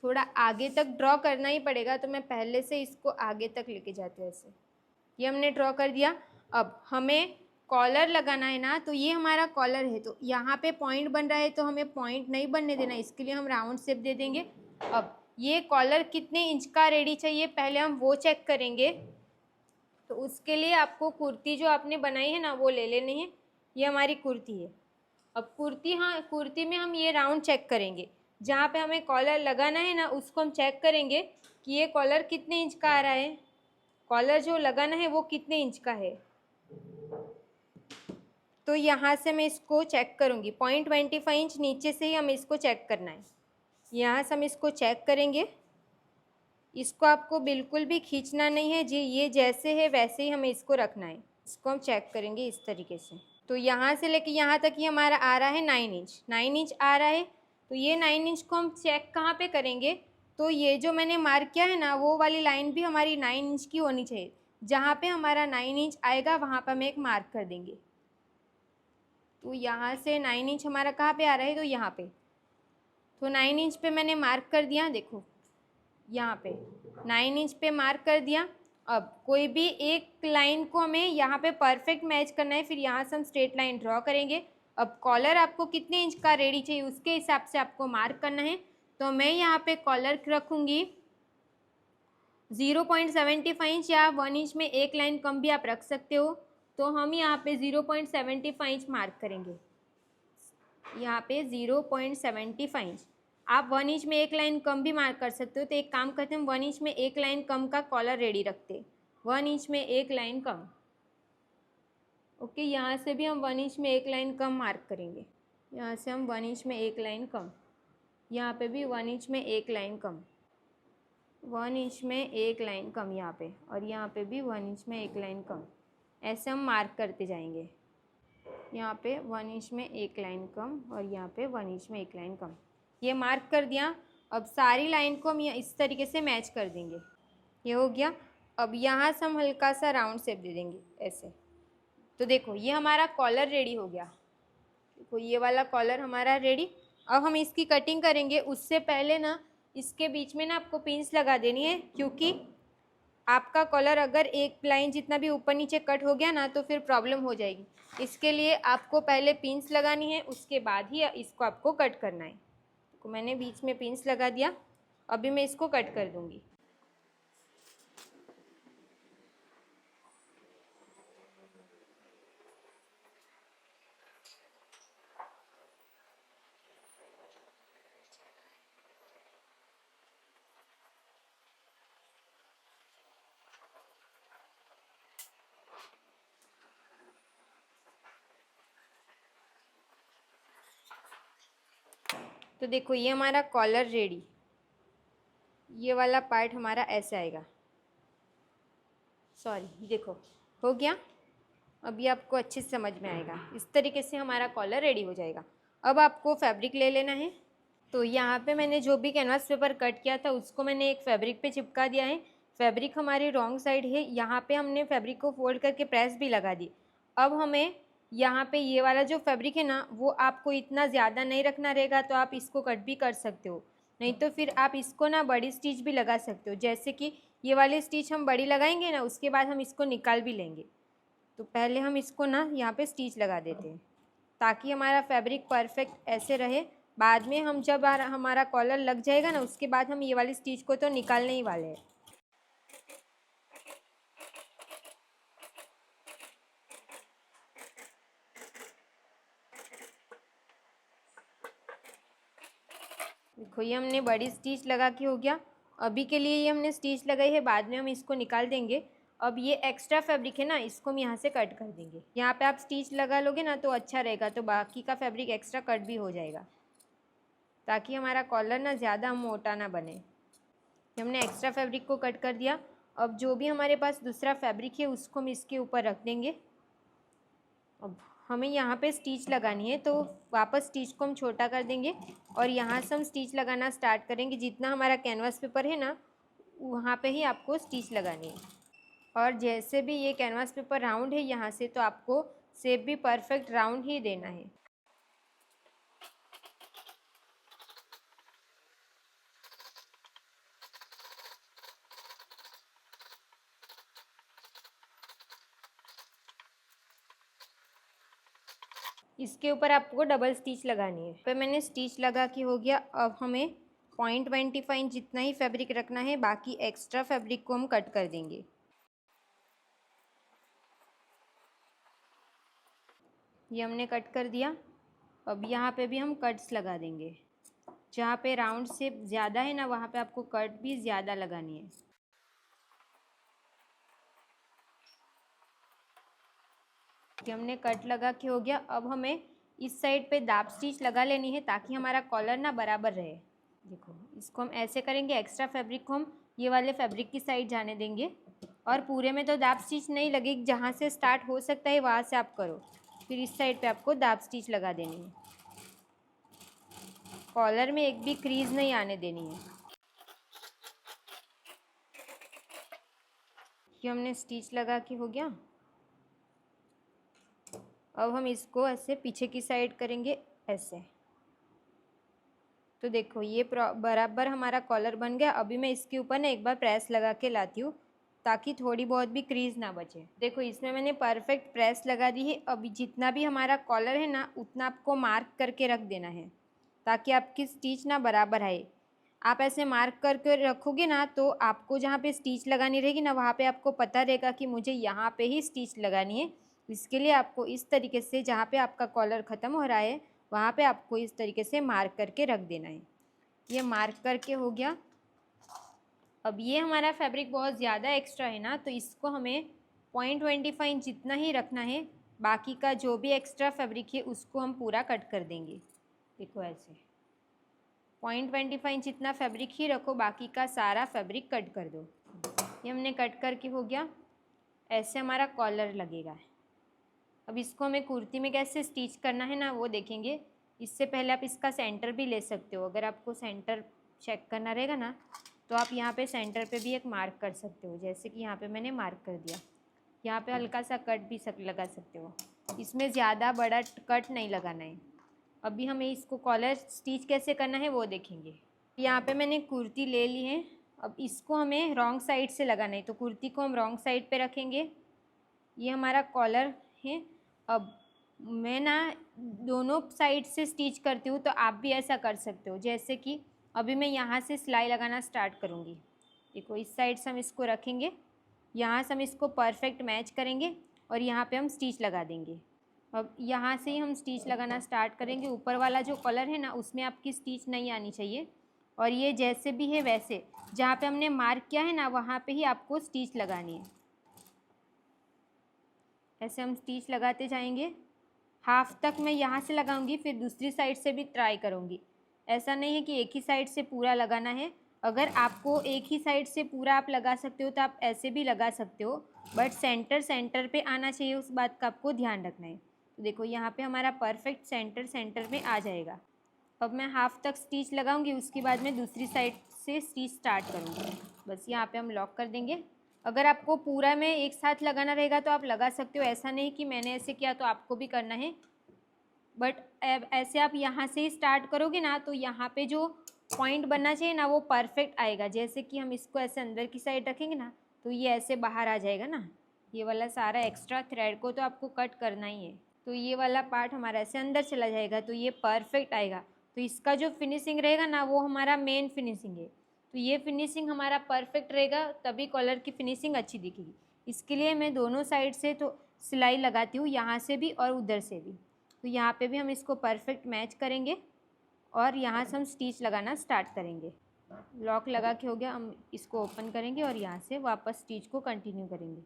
थोड़ा आगे तक ड्रॉ करना ही पड़ेगा, तो मैं पहले से इसको आगे तक लेके जाती हूँ ऐसे। ये हमने ड्रॉ कर दिया। अब हमें कॉलर लगाना है ना, तो ये हमारा कॉलर है, तो यहाँ पे पॉइंट बन रहा है, तो हमें पॉइंट नहीं बनने देना, इसके लिए हम राउंड शेप दे देंगे। अब ये कॉलर कितने इंच का रेडी चाहिए पहले हम वो चेक करेंगे। तो उसके लिए आपको कुर्ती जो आपने बनाई है ना वो ले लेनी है। ये हमारी कुर्ती है। अब कुर्ती में हम ये राउंड चेक करेंगे, जहाँ पे हमें कॉलर लगाना है ना उसको हम चेक करेंगे कि ये कॉलर कितने इंच का आ रहा है, कॉलर जो लगाना है वो कितने इंच का है। तो यहाँ से मैं इसको चेक करूँगी, 0.25 इंच नीचे से ही हमें इसको चेक करना है। यहाँ से हम इसको चेक करेंगे, इसको आपको बिल्कुल भी खींचना नहीं है जी, ये जैसे है वैसे ही हमें इसको रखना है। इसको हम चेक करेंगे इस तरीके से। तो यहाँ से लेके यहाँ तक ही हमारा आ रहा है 9 इंच आ रहा है। तो ये 9 इंच को हम चेक कहाँ पे करेंगे, तो ये जो मैंने मार्क किया है ना वो वाली लाइन भी हमारी 9 इंच की होनी चाहिए। जहाँ पे हमारा 9 इंच आएगा वहाँ पर हम एक मार्क कर देंगे। तो यहाँ से 9 इंच हमारा कहाँ पे आ रहा है, तो यहाँ पे। तो 9 इंच पे मैंने मार्क कर दिया, देखो यहाँ पे 9 इंच पे मार्क कर दिया। अब कोई भी एक लाइन को हमें यहाँ पे परफेक्ट मैच करना है, फिर यहाँ से हम स्ट्रेट लाइन ड्रॉ करेंगे। अब कॉलर आपको कितने इंच का रेडी चाहिए उसके हिसाब से आपको मार्क करना है। तो मैं यहाँ पे कॉलर रखूँगी 0.75 इंच, या 1 इंच में एक लाइन कम भी आप रख सकते हो। तो हम यहाँ पे 0.75 इंच मार्क करेंगे, यहाँ पे 0.75 इंच। आप 1 इंच में एक लाइन कम भी मार्क कर सकते हो। तो एक काम करते हैं, हम 1 इंच में एक लाइन कम का कॉलर रेडी रखते, 1 इंच में एक लाइन कम। ओके, यहाँ से भी हम 1 इंच में एक लाइन कम मार्क करेंगे। यहाँ से हम 1 इंच में एक लाइन कम, यहाँ पे भी 1 इंच में एक लाइन कम, 1 इंच में एक लाइन कम यहाँ पे, और यहाँ पे भी 1 इंच में एक लाइन कम। ऐसे हम मार्क करते जाएंगे। यहाँ पे 1 इंच में एक लाइन कम और यहाँ पे 1 इंच में एक लाइन कम, ये मार्क कर दिया। अब सारी लाइन को हम इस तरीके से मैच कर देंगे, ये हो गया। अब यहाँ से हम हल्का सा राउंड शेप दे देंगे ऐसे। तो देखो ये हमारा कॉलर रेडी हो गया, देखो ये वाला कॉलर हमारा रेडी। अब हम इसकी कटिंग करेंगे, उससे पहले ना इसके बीच में ना आपको पिन्स लगा देनी है, क्योंकि आपका कॉलर अगर एक लाइन जितना भी ऊपर नीचे कट हो गया ना तो फिर प्रॉब्लम हो जाएगी। इसके लिए आपको पहले पिन्स लगानी है, उसके बाद ही इसको आपको कट करना है। तो मैंने बीच में पिन्स लगा दिया, अभी मैं इसको कट कर दूंगी। तो देखो ये हमारा कॉलर रेडी, ये वाला पार्ट हमारा ऐसे आएगा, सॉरी देखो हो गया। अभी आपको अच्छे से समझ में आएगा, इस तरीके से हमारा कॉलर रेडी हो जाएगा। अब आपको फैब्रिक ले लेना है। तो यहाँ पे मैंने जो भी कैनवास पेपर कट किया था उसको मैंने एक फैब्रिक पे चिपका दिया है। फैब्रिक हमारी रॉन्ग साइड है, यहाँ पे हमने फैब्रिक को फोल्ड करके प्रेस भी लगा दी। अब हमें यहाँ पे ये वाला जो फैब्रिक है ना वो आपको इतना ज़्यादा नहीं रखना रहेगा, तो आप इसको कट भी कर सकते हो, नहीं तो फिर आप इसको ना बड़ी स्टिच भी लगा सकते हो। जैसे कि ये वाली स्टिच हम बड़ी लगाएंगे ना, उसके बाद हम इसको निकाल भी लेंगे। तो पहले हम इसको ना यहाँ पे स्टिच लगा देते हैं ताकि हमारा फैब्रिक परफेक्ट ऐसे रहे। बाद में हम जब हमारा कॉलर लग जाएगा ना, उसके बाद हम ये वाली स्टिच को तो निकालने ही वाले हैं। देखो ये हमने बड़ी स्टिच लगा के हो गया। अभी के लिए ये हमने स्टिच लगाई है, बाद में हम इसको निकाल देंगे। अब ये एक्स्ट्रा फैब्रिक है ना, इसको हम यहाँ से कट कर देंगे। यहाँ पे आप स्टिच लगा लोगे ना तो अच्छा रहेगा, तो बाकी का फैब्रिक एक्स्ट्रा कट भी हो जाएगा, ताकि हमारा कॉलर ना ज़्यादा मोटा ना बने। हमने एक्स्ट्रा फैब्रिक को कट कर दिया। अब जो भी हमारे पास दूसरा फैब्रिक है उसको हम इसके ऊपर रख देंगे। अब हमें यहाँ पे स्टिच लगानी है, तो वापस स्टिच को हम छोटा कर देंगे और यहाँ से हम स्टिच लगाना स्टार्ट करेंगे। जितना हमारा कैनवास पेपर है ना, वहाँ पे ही आपको स्टिच लगानी है। और जैसे भी ये कैनवास पेपर राउंड है यहाँ से, तो आपको शेप भी परफेक्ट राउंड ही देना है। इसके ऊपर आपको डबल स्टिच लगानी है। पे मैंने स्टिच लगा के हो गया। अब हमें 0.25 इंच जितना ही फैब्रिक रखना है, बाकी एक्स्ट्रा फैब्रिक को हम कट कर देंगे। ये हमने कट कर दिया। अब यहाँ पे भी हम कट्स लगा देंगे। जहाँ पे राउंड शेप ज़्यादा है ना, वहाँ पे आपको कट भी ज़्यादा लगानी है। कि हमने कट लगा के हो गया। अब हमें इस साइड पे दाब स्टिच लगा लेनी है ताकि हमारा कॉलर ना बराबर रहे। देखो इसको हम ऐसे करेंगे, एक्स्ट्रा फैब्रिक को हम ये वाले फैब्रिक की साइड जाने देंगे और पूरे में तो दाब स्टिच नहीं लगेगी। जहाँ से स्टार्ट हो सकता है वहाँ से आप करो, फिर इस साइड पे आपको दाब स्टिच लगा देनी है। कॉलर में एक भी क्रीज नहीं आने देनी है। ये हमने स्टिच लगा के हो गया। अब हम इसको ऐसे पीछे की साइड करेंगे ऐसे। तो देखो ये बराबर हमारा कॉलर बन गया। अभी मैं इसके ऊपर ना एक बार प्रेस लगा के लाती हूँ ताकि थोड़ी बहुत भी क्रीज ना बचे। देखो इसमें मैंने परफेक्ट प्रेस लगा दी है। अभी जितना भी हमारा कॉलर है ना, उतना आपको मार्क करके रख देना है ताकि आपकी स्टिच ना बराबर आए। आप ऐसे मार्क करके रखोगे ना, तो आपको जहाँ पे स्टिच लगानी रहेगी ना, वहाँ पे आपको पता रहेगा कि मुझे यहाँ पे ही स्टिच लगानी है। इसके लिए आपको इस तरीके से, जहाँ पे आपका कॉलर ख़त्म हो रहा है वहाँ पे आपको इस तरीके से मार्क करके रख देना है। ये मार्क करके हो गया। अब ये हमारा फैब्रिक बहुत ज़्यादा एक्स्ट्रा है ना, तो इसको हमें 0.25 इंच जितना ही रखना है। बाकी का जो भी एक्स्ट्रा फैब्रिक है उसको हम पूरा कट कर देंगे। देखो ऐसे 0.25 इंच इतना फैब्रिक ही रखो, बाकी का सारा फैब्रिक कट कर दो। ये हमने कट करके हो गया। ऐसे हमारा कॉलर लगेगा। अब इसको हमें कुर्ती में कैसे स्टिच करना है ना, वो देखेंगे। इससे पहले आप इसका सेंटर भी ले सकते हो। अगर आपको सेंटर चेक करना रहेगा ना, तो आप यहाँ पे सेंटर पे भी एक मार्क कर सकते हो। जैसे कि यहाँ पे मैंने मार्क कर दिया। यहाँ पे हल्का सा कट भी लगा सकते हो। इसमें ज़्यादा बड़ा कट नहीं लगाना है। अभी हमें इसको कॉलर स्टिच कैसे करना है वो देखेंगे। यहाँ पे मैंने कुर्ती ले ली है। अब इसको हमें रॉन्ग साइड से लगाना है, तो कुर्ती को हम रॉन्ग साइड पे रखेंगे। ये हमारा कॉलर है। अब मैं ना दोनों साइड से स्टिच करती हूँ, तो आप भी ऐसा कर सकते हो। जैसे कि अभी मैं यहाँ से सिलाई लगाना स्टार्ट करूँगी। देखो इस साइड से हम इसको रखेंगे, यहाँ से हम इसको परफेक्ट मैच करेंगे और यहाँ पे हम स्टिच लगा देंगे। अब यहाँ से ही हम स्टिच लगाना स्टार्ट करेंगे। ऊपर वाला जो कलर है ना, उसमें आपकी स्टिच नहीं आनी चाहिए। और ये जैसे भी है वैसे, जहाँ पे हमने मार्क किया है ना, वहाँ पे ही आपको स्टिच लगानी है। ऐसे हम स्टिच लगाते जाएंगे। हाफ तक मैं यहाँ से लगाऊंगी, फिर दूसरी साइड से भी ट्राई करूँगी। ऐसा नहीं है कि एक ही साइड से पूरा लगाना है। अगर आपको एक ही साइड से पूरा आप लगा सकते हो तो आप ऐसे भी लगा सकते हो, बट सेंटर पे आना चाहिए, उस बात का आपको ध्यान रखना है। तो देखो यहाँ पे हमारा परफेक्ट सेंटर में आ जाएगा। अब मैं हाफ तक स्टिच लगाऊंगी, उसके बाद मैं दूसरी साइड से स्टिच स्टार्ट करूँगी। बस यहाँ पे हम लॉक कर देंगे। अगर आपको पूरा में एक साथ लगाना रहेगा तो आप लगा सकते हो। ऐसा नहीं कि मैंने ऐसे किया तो आपको भी करना है, बट ऐसे आप यहाँ से ही स्टार्ट करोगे ना, तो यहाँ पे जो पॉइंट बनना चाहिए ना, वो परफेक्ट आएगा। जैसे कि हम इसको ऐसे अंदर की साइड रखेंगे ना, तो ये ऐसे बाहर आ जाएगा ना। ये वाला सारा एक्स्ट्रा थ्रेड को तो आपको कट करना ही है। तो ये वाला पार्ट हमारा ऐसे अंदर चला जाएगा तो ये परफेक्ट आएगा। तो इसका जो फिनिशिंग रहेगा ना वो हमारा मेन फिनिशिंग है। तो ये फिनिशिंग हमारा परफेक्ट रहेगा तभी कॉलर की फिनिशिंग अच्छी दिखेगी। इसके लिए मैं दोनों साइड से तो सिलाई लगाती हूँ, यहाँ से भी और उधर से भी। तो यहाँ पे भी हम इसको परफेक्ट मैच करेंगे और यहाँ से हम स्टिच लगाना स्टार्ट करेंगे। लॉक लगा के हो गया, हम इसको ओपन करेंगे और यहाँ से वापस स्टिच को कंटिन्यू करेंगे।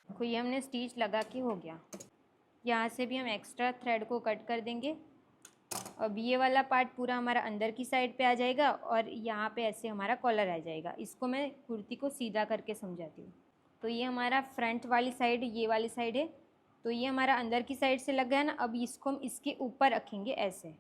देखो ये हमने स्टिच लगा के हो गया। यहाँ से भी हम एक्स्ट्रा थ्रेड को कट कर देंगे। अब ये वाला पार्ट पूरा हमारा अंदर की साइड पे आ जाएगा और यहाँ पे ऐसे हमारा कॉलर आ जाएगा। इसको मैं कुर्ती को सीधा करके समझाती हूँ। तो ये हमारा फ्रंट वाली साइड, ये वाली साइड है। तो ये हमारा अंदर की साइड से लग गया ना। अब इसको हम इसके ऊपर रखेंगे, ऐसे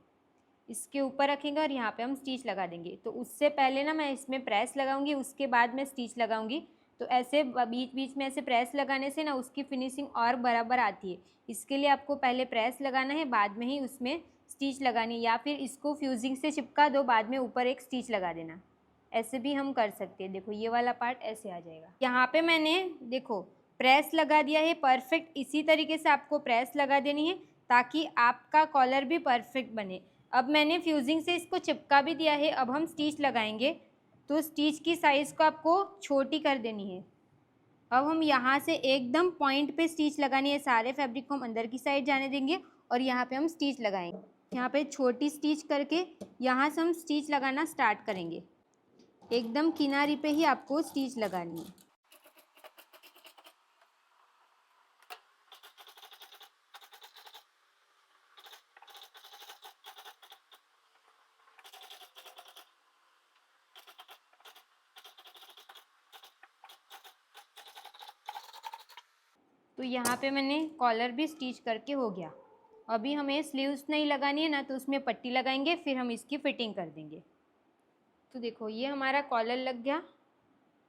इसके ऊपर रखेंगे और यहाँ पे हम स्टिच लगा देंगे। तो उससे पहले ना मैं इसमें प्रेस लगाऊंगी, उसके बाद मैं स्टिच लगाऊंगी। तो ऐसे बीच बीच में ऐसे प्रेस लगाने से ना उसकी फिनिशिंग और बराबर आती है। इसके लिए आपको पहले प्रेस लगाना है, बाद में ही उसमें स्टिच लगानी है, या फिर इसको फ्यूजिंग से चिपका दो, बाद में ऊपर एक स्टिच लगा देना। ऐसे भी हम कर सकते हैं। देखो ये वाला पार्ट ऐसे आ जाएगा। यहाँ पे मैंने देखो प्रेस लगा दिया है परफेक्ट। इसी तरीके से आपको प्रेस लगा देनी है ताकि आपका कॉलर भी परफेक्ट बने। अब मैंने फ्यूजिंग से इसको चिपका भी दिया है। अब हम स्टिच लगाएंगे तो स्टिच की साइज़ को आपको छोटी कर देनी है। अब हम यहाँ से एकदम पॉइंट पे स्टिच लगानी है। सारे फैब्रिक को हम अंदर की साइड जाने देंगे और यहाँ पे हम स्टिच लगाएंगे। यहाँ पे छोटी स्टिच करके यहाँ से हम स्टिच लगाना स्टार्ट करेंगे। एकदम किनारे पे ही आपको स्टिच लगानी है। तो यहाँ पे मैंने कॉलर भी स्टिच करके हो गया। अभी हमें स्लीव्स नहीं लगानी है ना, तो उसमें पट्टी लगाएंगे, फिर हम इसकी फिटिंग कर देंगे। तो देखो ये हमारा कॉलर लग गया।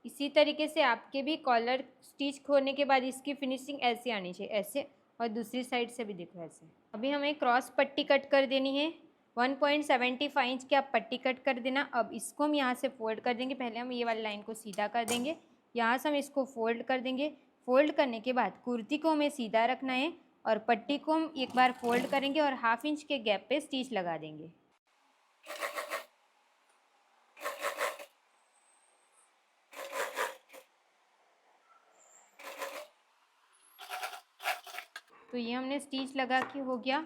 इसी तरीके से आपके भी कॉलर स्टिच होने के बाद इसकी फिनिशिंग ऐसे आनी चाहिए, ऐसे, और दूसरी साइड से भी देखो ऐसे। अभी हमें क्रॉस पट्टी कट कर देनी है। 1.75 इंच की आप पट्टी कट कर देना। अब इसको हम यहाँ से फोल्ड कर देंगे। पहले हम ये वाली लाइन को सीधा कर देंगे, यहाँ से हम इसको फोल्ड कर देंगे। फोल्ड करने के बाद कुर्ती को हमें सीधा रखना है और पट्टी को हम एक बार फोल्ड करेंगे और 1/2 इंच के गैप पे स्टिच लगा देंगे। तो ये हमने स्टिच लगा के हो गया।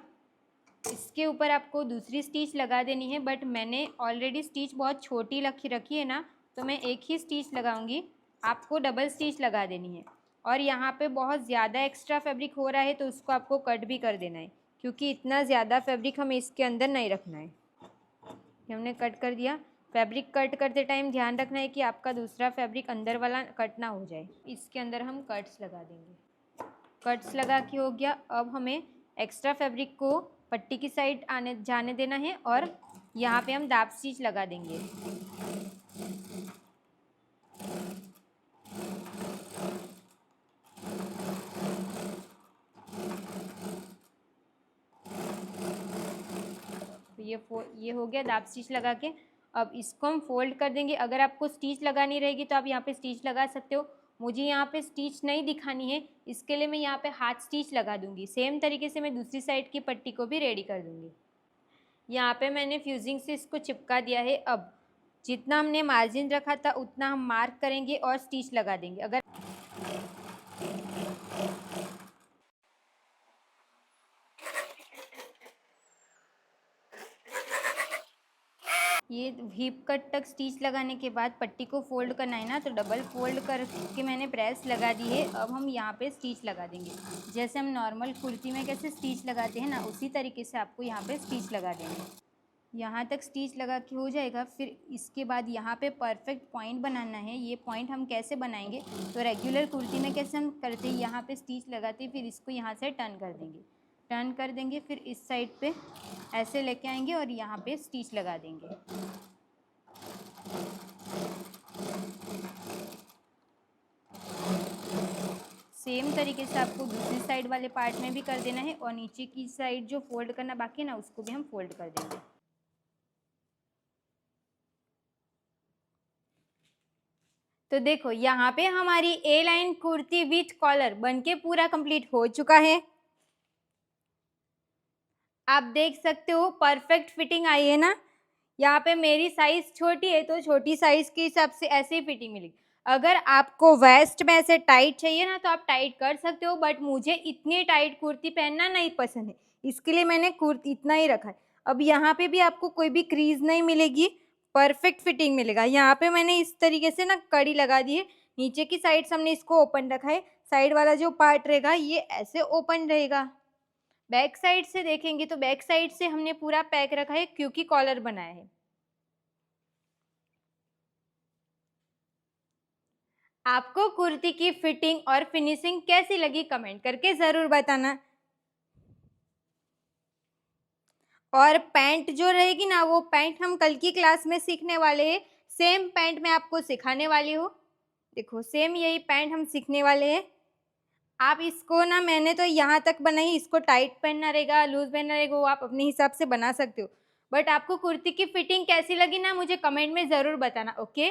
इसके ऊपर आपको दूसरी स्टिच लगा देनी है, बट मैंने ऑलरेडी स्टिच बहुत छोटी रखी है ना, तो मैं एक ही स्टिच लगाऊंगी। आपको डबल स्टिच लगा देनी है। और यहाँ पे बहुत ज़्यादा एक्स्ट्रा फैब्रिक हो रहा है तो उसको आपको कट भी कर देना है, क्योंकि इतना ज़्यादा फैब्रिक हमें इसके अंदर नहीं रखना है। ये हमने कट कर दिया। फैब्रिक कट करते टाइम ध्यान रखना है कि आपका दूसरा फैब्रिक अंदर वाला कट ना हो जाए। इसके अंदर हम कट्स लगा देंगे। कट्स लगा के हो गया। अब हमें एक्स्ट्रा फैब्रिक को पट्टी की साइड आने जाने देना है और यहाँ पे हम दाब स्टिच लगा देंगे। तो ये हो गया दाब स्टिच लगा के। अब इसको हम फोल्ड कर देंगे। अगर आपको स्टिच लगानी रहेगी तो आप यहाँ पे स्टिच लगा सकते हो। मुझे यहाँ पे स्टिच नहीं दिखानी है, इसके लिए मैं यहाँ पे हाथ स्टिच लगा दूंगी। सेम तरीके से मैं दूसरी साइड की पट्टी को भी रेडी कर दूंगी। यहाँ पे मैंने फ्यूजिंग से इसको चिपका दिया है। अब जितना हमने मार्जिन रखा था उतना हम मार्क करेंगे और स्टिच लगा देंगे। अगर ये हिप कट तक स्टिच लगाने के बाद पट्टी को फोल्ड करना है ना, तो डबल फोल्ड करके मैंने प्रेस लगा दी है। अब हम यहाँ पे स्टिच लगा देंगे। जैसे हम नॉर्मल कुर्ती में कैसे स्टिच लगाते हैं ना, उसी तरीके से आपको यहाँ पे स्टिच लगा देंगे। यहाँ तक स्टिच लगा के हो जाएगा। फिर इसके बाद यहाँ पे परफेक्ट पॉइंट बनाना है। ये पॉइंट हम कैसे बनाएंगे, तो रेगुलर कुर्ती में कैसे हम करते हैं, यहाँ पे स्टिच लगाते हैं, फिर इसको यहाँ से टर्न कर देंगे, फिर इस साइड पे ऐसे लेके आएंगे और यहाँ पे स्टिच लगा देंगे। सेम तरीके से आपको दूसरी साइड वाले पार्ट में भी कर देना है और नीचे की साइड जो फोल्ड करना बाकी है ना, उसको भी हम फोल्ड कर देंगे। तो देखो यहाँ पे हमारी ए लाइन कुर्ती विथ कॉलर बनके पूरा कंप्लीट हो चुका है। आप देख सकते हो परफेक्ट फिटिंग आई है ना। यहाँ पे मेरी साइज छोटी है तो छोटी साइज के हिसाब से ऐसे ही फिटिंग मिलेगी। अगर आपको वेस्ट में ऐसे टाइट चाहिए ना तो आप टाइट कर सकते हो, बट मुझे इतनी टाइट कुर्ती पहनना नहीं पसंद है, इसके लिए मैंने कुर्ती इतना ही रखा है। अब यहाँ पे भी आपको कोई भी क्रीज नहीं मिलेगी, परफेक्ट फिटिंग मिलेगा। यहाँ पे मैंने इस तरीके से ना कड़ी लगा दी है, नीचे की साइड से हमने इसको ओपन रखा है, साइड वाला जो पार्ट रहेगा ये ऐसे ओपन रहेगा। बैक साइड से देखेंगे तो बैक साइड से हमने पूरा पैक रखा है क्योंकि कॉलर बनाया है। आपको कुर्ती की फिटिंग और फिनिशिंग कैसी लगी कमेंट करके जरूर बताना। और पैंट जो रहेगी ना वो पैंट हम कल की क्लास में सीखने वाले हैं। सेम पैंट मैं आपको सिखाने वाली हूँ। देखो सेम यही पैंट हम सीखने वाले हैं। आप इसको ना, मैंने तो यहाँ तक बनाई, इसको टाइट पहनना रहेगा लूज पहनना रहेगा वो आप अपने हिसाब से बना सकते हो। बट आपको कुर्ती की फिटिंग कैसी लगी ना मुझे कमेंट में ज़रूर बताना। ओके,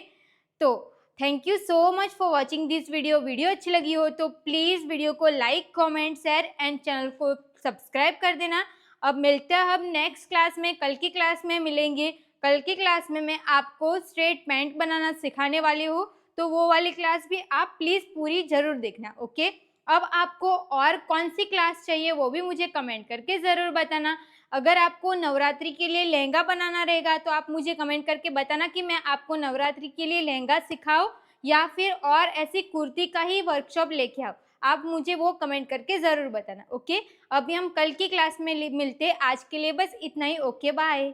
तो thank you so much for watching this video अच्छी लगी हो तो प्लीज़ वीडियो को like comment share and channel को सब्सक्राइब कर देना। अब मिलते हैं हम नेक्स्ट क्लास में, कल की क्लास में मिलेंगे। कल की क्लास में मैं आपको स्ट्रेट पैंट बनाना सिखाने वाली हूँ, तो वो वाली क्लास भी आप प्लीज़ पूरी ज़रूर देखना। ओके, अब आपको और कौन सी क्लास चाहिए वो भी मुझे कमेंट करके ज़रूर बताना। अगर आपको नवरात्रि के लिए लहंगा बनाना रहेगा तो आप मुझे कमेंट करके बताना कि मैं आपको नवरात्रि के लिए लहंगा सिखाऊं या फिर और ऐसी कुर्ती का ही वर्कशॉप लेके आओ। आप मुझे वो कमेंट करके ज़रूर बताना। ओके, अभी हम कल की क्लास में मिलते, आज के लिए बस इतना ही। Okay, bye.